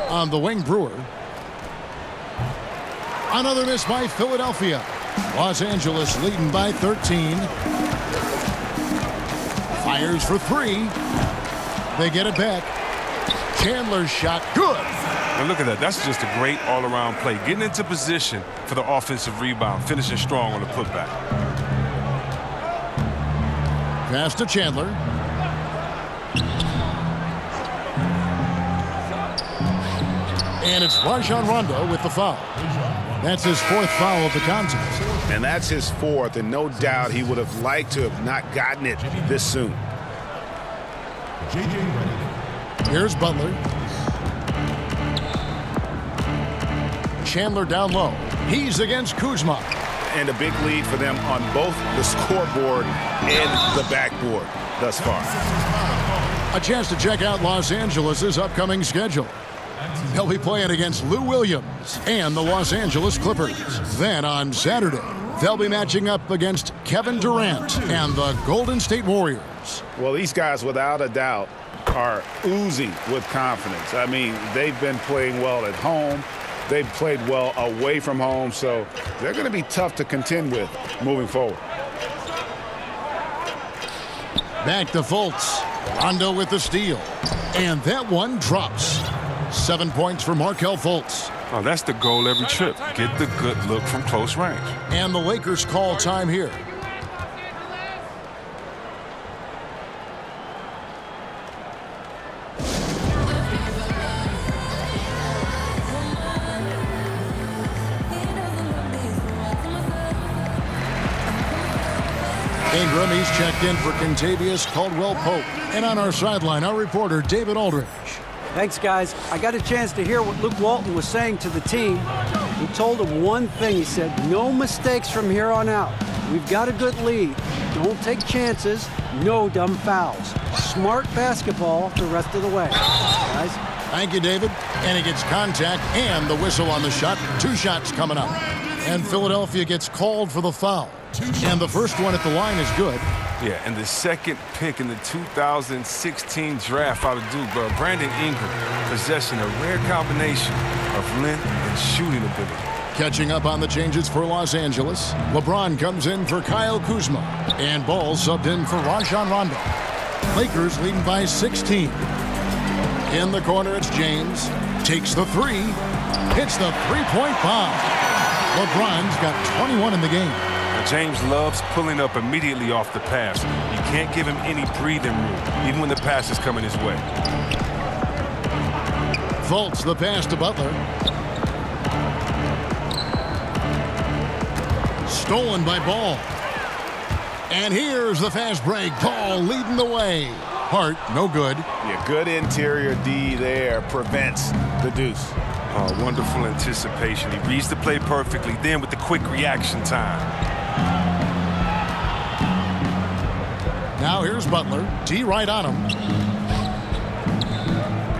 [SPEAKER 1] On the wing, Brewer. Another miss by Philadelphia. Los Angeles leading by 13. Fires for three. They get it back. Chandler's shot, good.
[SPEAKER 4] And look at that. That's just a great all-around play. Getting into position for the offensive rebound, finishing strong on the putback.
[SPEAKER 1] Pass to Chandler. And it's Rajon Rondo with the foul. That's his fourth foul of the contest.
[SPEAKER 13] And that's his fourth, and no doubt he would have liked to have not gotten it this soon.
[SPEAKER 1] Here's Butler. Chandler down low. He's against Kuzma.
[SPEAKER 13] And a big lead for them on both the scoreboard and the backboard thus far.
[SPEAKER 1] A chance to check out Los Angeles' upcoming schedule. They'll be playing against Lou Williams and the Los Angeles Clippers. Then on Saturday, they'll be matching up against Kevin Durant and the Golden State Warriors.
[SPEAKER 13] Well, these guys, without a doubt, are oozing with confidence. I mean, they've been playing well at home. They've played well away from home, so they're going to be tough to contend with moving forward.
[SPEAKER 1] Back to Fultz. Rondo with the steal. And that one drops. 7 points for Markelle Fultz.
[SPEAKER 4] Oh, that's the goal every trip. Get the good look from close range.
[SPEAKER 1] And the Lakers call time here. Ingram, he's checked in for Kentavious Caldwell-Pope. And on our sideline, our reporter, David Aldridge.
[SPEAKER 6] Thanks, guys. I got a chance to hear what Luke Walton was saying to the team. He told them one thing. He said, no mistakes from here on out. We've got a good lead. Don't take chances. No dumb fouls. Smart basketball the rest of the way. Guys.
[SPEAKER 1] Thank you, David. And he gets contact and the whistle on the shot. 2 shots coming up. And Philadelphia gets called for the foul. And the first one at the line is good.
[SPEAKER 4] Yeah, and the second pick in the 2016 draft out of Duke, Brandon Ingram, possessing a rare combination of length and shooting ability.
[SPEAKER 1] Catching up on the changes for Los Angeles, LeBron comes in for Kyle Kuzma, and Ball subbed in for Rajon Rondo. Lakers leading by 16. In the corner, it's James. Takes the three. Hits the three-point bomb. LeBron's got 21 in the game.
[SPEAKER 4] James loves pulling up immediately off the pass. You can't give him any breathing room, even when the pass is coming his way.
[SPEAKER 1] Fultz the pass to Butler. Stolen by Ball. And here's the fast break. Ball leading the way. Hart, no good.
[SPEAKER 13] Yeah, good interior D there. Prevents the deuce.
[SPEAKER 4] Oh, wonderful anticipation. He reads the play perfectly, then with the quick reaction time.
[SPEAKER 1] Now here's Butler. D right on him.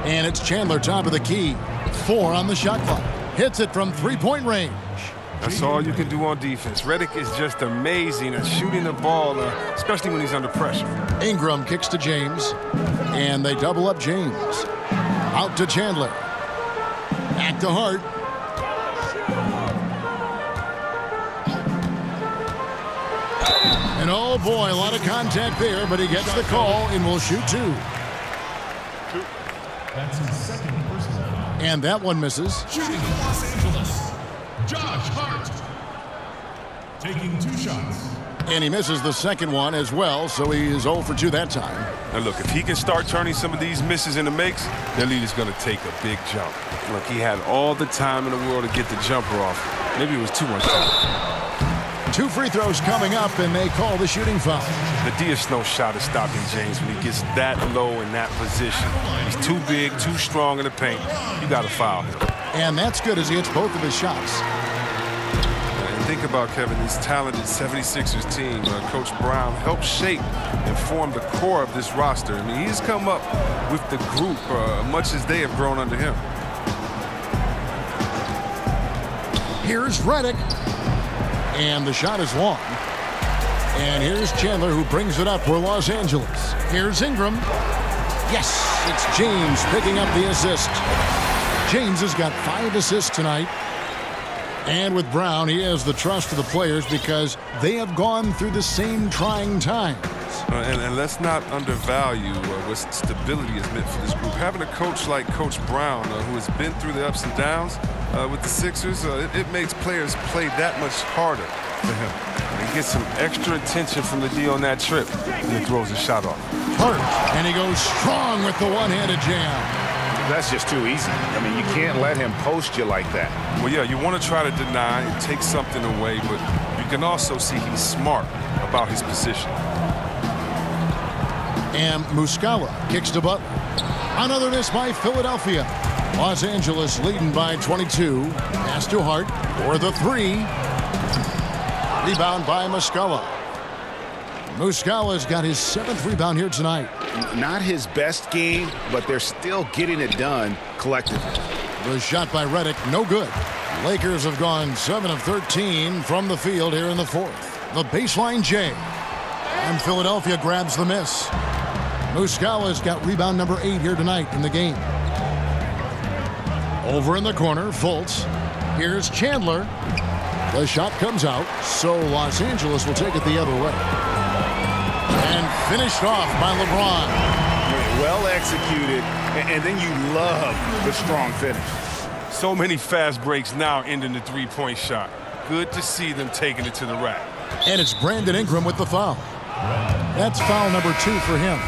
[SPEAKER 1] And it's Chandler top of the key. 4 on the shot clock. Hits it from 3-point range.
[SPEAKER 4] That's all you can do on defense. Redick is just amazing at shooting the ball, especially when he's under pressure.
[SPEAKER 1] Ingram kicks to James, and they double up James. Out to Chandler. Back to Hart. And oh boy, a lot of contact there, but he gets the call and will shoot 2.
[SPEAKER 8] That's his second personal foul.
[SPEAKER 1] And that one misses.
[SPEAKER 8] Shooting Los Angeles, Josh Hart. Taking 2 shots.
[SPEAKER 1] And he misses the second one as well, so he is 0 for 2 that time.
[SPEAKER 4] Now look, if he can start turning some of these misses into makes, their lead is going to take a big jump. Look, he had all the time in the world to get the jumper off. Maybe it was too much time.
[SPEAKER 1] 2 free throws coming up, and they call the shooting foul.
[SPEAKER 4] The Diaz-Snow shot is stopping James when he gets that low in that position. He's too big, too strong in the paint. You got to foul him.
[SPEAKER 1] And that's good as he hits both of his shots.
[SPEAKER 4] And think about, Kevin, this talented 76ers team. Coach Brown helped shape and form the core of this roster. I mean, he's come up with the group much as they have grown under him.
[SPEAKER 1] Here's Redick. And the shot is long. And here's Chandler, who brings it up for Los Angeles. Here's Ingram. Yes, it's James picking up the assist. James has got 5 assists tonight. And with Brown, he has the trust of the players because they have gone through the same trying times.
[SPEAKER 4] And let's not undervalue what stability is meant for this group. Having a coach like Coach Brown, who has been through the ups and downs with the Sixers, it makes players play that much harder for him. He gets some extra attention from the D on that trip, and he throws a shot off.
[SPEAKER 1] Hurt, and he goes strong with the one-handed jam.
[SPEAKER 13] That's just too easy. I mean, you can't let him post you like that.
[SPEAKER 4] Well, yeah, you want to try to deny and take something away, but you can also see he's smart about his position.
[SPEAKER 1] And Muscala kicks to Butler. Another miss by Philadelphia. Los Angeles leading by 22. Pass to Hart for the 3. Rebound by Muscala. Muscala's got his 7th rebound here tonight.
[SPEAKER 13] Not his best game, but they're still getting it done collectively.
[SPEAKER 1] The shot by Redick, no good. Lakers have gone 7 of 13 from the field here in the 4th. The baseline J. And Philadelphia grabs the miss. Muscala's got rebound number 8 here tonight in the game. Over in the corner, Fultz. Here's Chandler. The shot comes out, so Los Angeles will take it the other way. And finished off by LeBron.
[SPEAKER 13] Well executed, and then you love the strong finish.
[SPEAKER 4] So many fast breaks now ending the three-point shot. Good to see them taking it to the rack.
[SPEAKER 1] And it's Brandon Ingram with the foul. That's foul number 2 for him.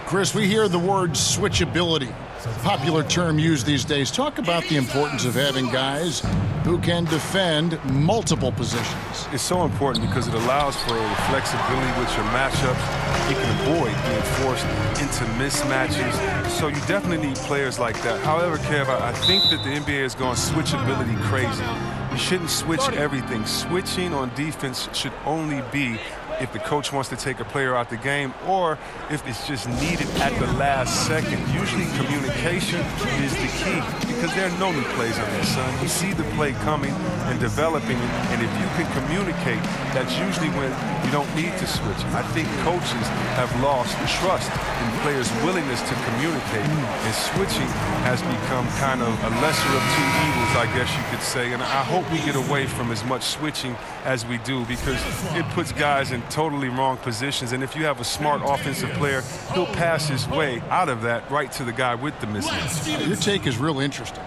[SPEAKER 1] Chris, we hear the word switchability, popular term used these days. Talk about the importance of having guys who can defend multiple positions.
[SPEAKER 4] It's so important because it allows for flexibility with your matchups. You can avoid being forced into mismatches. So you definitely need players like that. However, Kev, I think that the NBA has gone switchability crazy. You shouldn't switch everything. Switching on defense should only be if the coach wants to take a player out the game or if it's just needed at the last second. Usually communication is the key because there are no new plays under the sun. You see the play coming and developing it, and if you can communicate, that's usually when you don't need to switch. I think coaches have lost trust in players' willingness to communicate, and switching has become kind of a lesser of two evils, I guess you could say, and I hope we get away from as much switching as we do because it puts guys in totally wrong positions, and if you have a smart offensive player, he'll pass his way out of that right to the guy with the mismatch.
[SPEAKER 1] Your take is real interesting.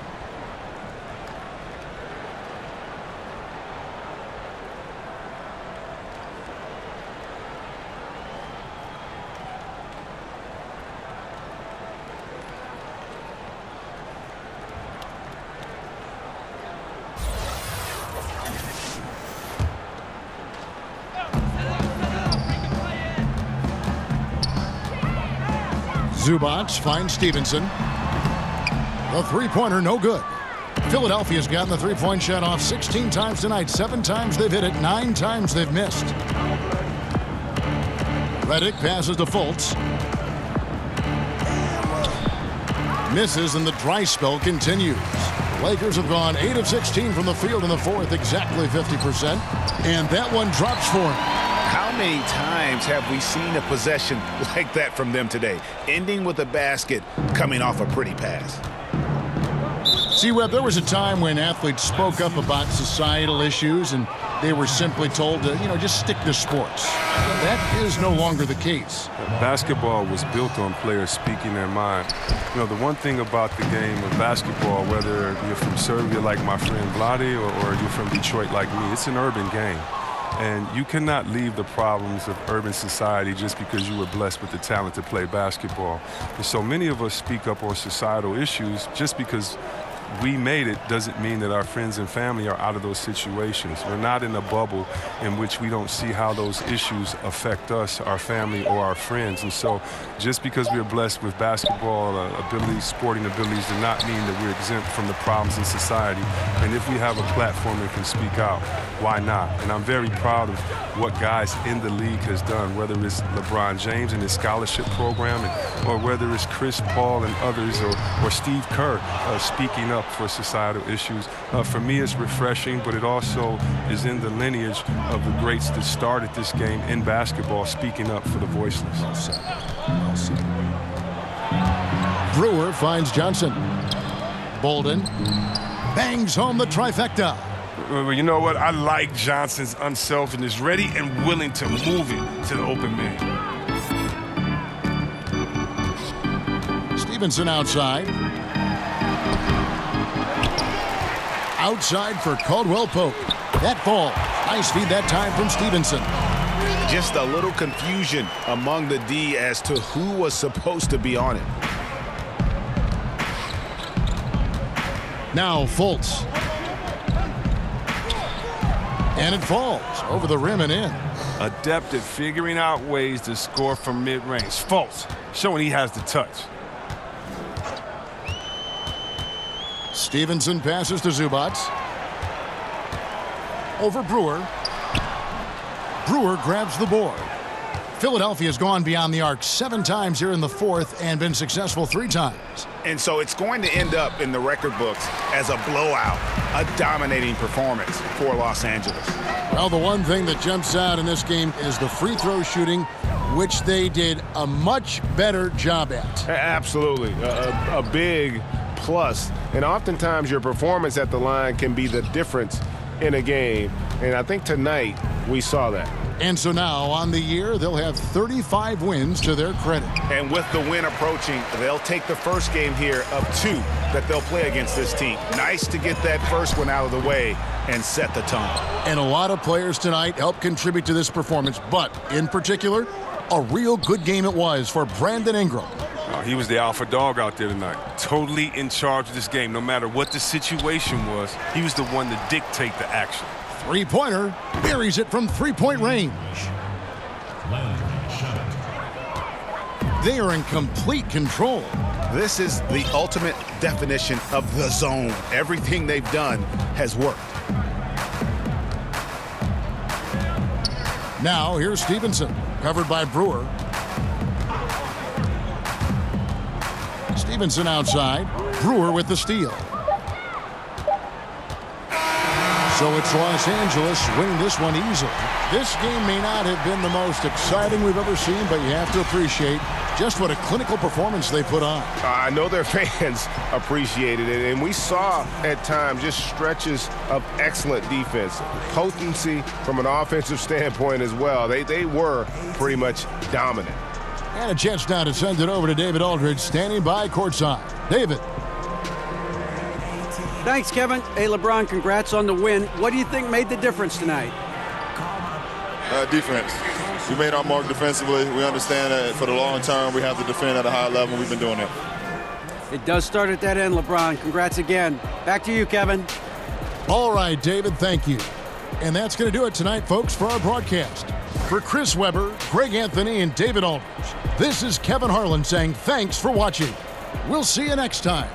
[SPEAKER 1] Zubac finds Stevenson. The three-pointer, no good. Philadelphia's gotten the three-point shot off 16 times tonight. 7 times they've hit it, 9 times they've missed. Redick passes to Fultz. Misses, and the dry spell continues. Lakers have gone 8 of 16 from the field in the fourth, exactly 50%. And that one drops for him.
[SPEAKER 13] How many times have we seen a possession like that from them today, ending with a basket coming off a pretty pass?
[SPEAKER 1] C-Web, there was a time when athletes spoke up about societal issues and they were simply told to, just stick to sports. That is no longer the case.
[SPEAKER 4] Basketball was built on players speaking their mind. The one thing about the game of basketball, whether you're from Serbia like my friend Vlade or you're from Detroit like me, it's an urban game. And you cannot leave the problems of urban society just because you were blessed with the talent to play basketball. And so many of us speak up on societal issues just because we made it doesn't mean that our friends and family are out of those situations. We're not in a bubble in which we don't see how those issues affect us, our family, or our friends. And so just because we're blessed with basketball abilities, sporting abilities, does not mean that we're exempt from the problems in society. And if we have a platform that can speak out, why not? And I'm very proud of what guys in the league has done, whether it's LeBron James and his scholarship program, or whether it's Chris Paul and others, or Steve Kerr speaking up for societal issues. For me, it's refreshing, but it also is in the lineage of the greats that started this game in basketball, speaking up for the voiceless.
[SPEAKER 1] Well said. Well said. Brewer finds Johnson. Bolden bangs home the trifecta.
[SPEAKER 4] Well, you know what? I like Johnson's unselfishness, ready and willing to move it to the open man.
[SPEAKER 1] Stevenson outside. Outside for Caldwell-Pope. That falls. Nice feed that time from Stevenson.
[SPEAKER 13] Just a little confusion among the D as to who was supposed to be on it.
[SPEAKER 1] Now Fultz. And it falls over the rim and in.
[SPEAKER 4] Adept at figuring out ways to score from mid-range. Fultz showing he has the touch.
[SPEAKER 1] Stevenson passes to Zubac. Over Brewer. Brewer grabs the board. Philadelphia's gone beyond the arc 7 times here in the fourth and been successful 3 times.
[SPEAKER 13] And so it's going to end up in the record books as a blowout, a dominating performance for Los Angeles.
[SPEAKER 1] Well, the one thing that jumps out in this game is the free throw shooting, which they did a much better job at.
[SPEAKER 3] Absolutely. A big plus. And oftentimes your performance at the line can be the difference in a game. And I think tonight we saw that.
[SPEAKER 1] And so now on the year, they'll have 35 wins to their credit.
[SPEAKER 13] And with the win approaching, they'll take the first game here of 2 that they'll play against this team. Nice to get that first one out of the way and set the tone.
[SPEAKER 1] And a lot of players tonight helped contribute to this performance, but in particular, a real good game it was for Brandon Ingram.
[SPEAKER 4] He was the alpha dog out there tonight, totally in charge of this game. No matter what the situation was, he was the one to dictate the action.
[SPEAKER 1] Three-pointer, buries it from three-point range. They are in complete control.
[SPEAKER 13] This is the ultimate definition of the zone. Everything they've done has worked.
[SPEAKER 1] Now here's Stevenson, covered by Brewer. Stevenson outside. Brewer with the steal. So it's Los Angeles winning this one easily. This game may not have been the most exciting we've ever seen, but you have to appreciate just what a clinical performance they put on.
[SPEAKER 3] I know their fans appreciated it, and we saw at times just stretches of excellent defense. Potency from an offensive standpoint as well. They were pretty much dominant.
[SPEAKER 1] And a chance now to send it over to David Aldridge, standing by courtside. David.
[SPEAKER 6] Thanks, Kevin. Hey, LeBron, congrats on the win. What do you think made the difference tonight?
[SPEAKER 15] Defense. We made our mark defensively. We understand that for the long term, we have to defend at a high level. We've been doing it.
[SPEAKER 6] It does start at that end, LeBron. Congrats again. Back to you, Kevin.
[SPEAKER 1] All right, David, thank you. And that's going to do it tonight, folks, for our broadcast. For Chris Webber, Greg Anthony, and David Aldridge, this is Kevin Harlan saying thanks for watching. We'll see you next time.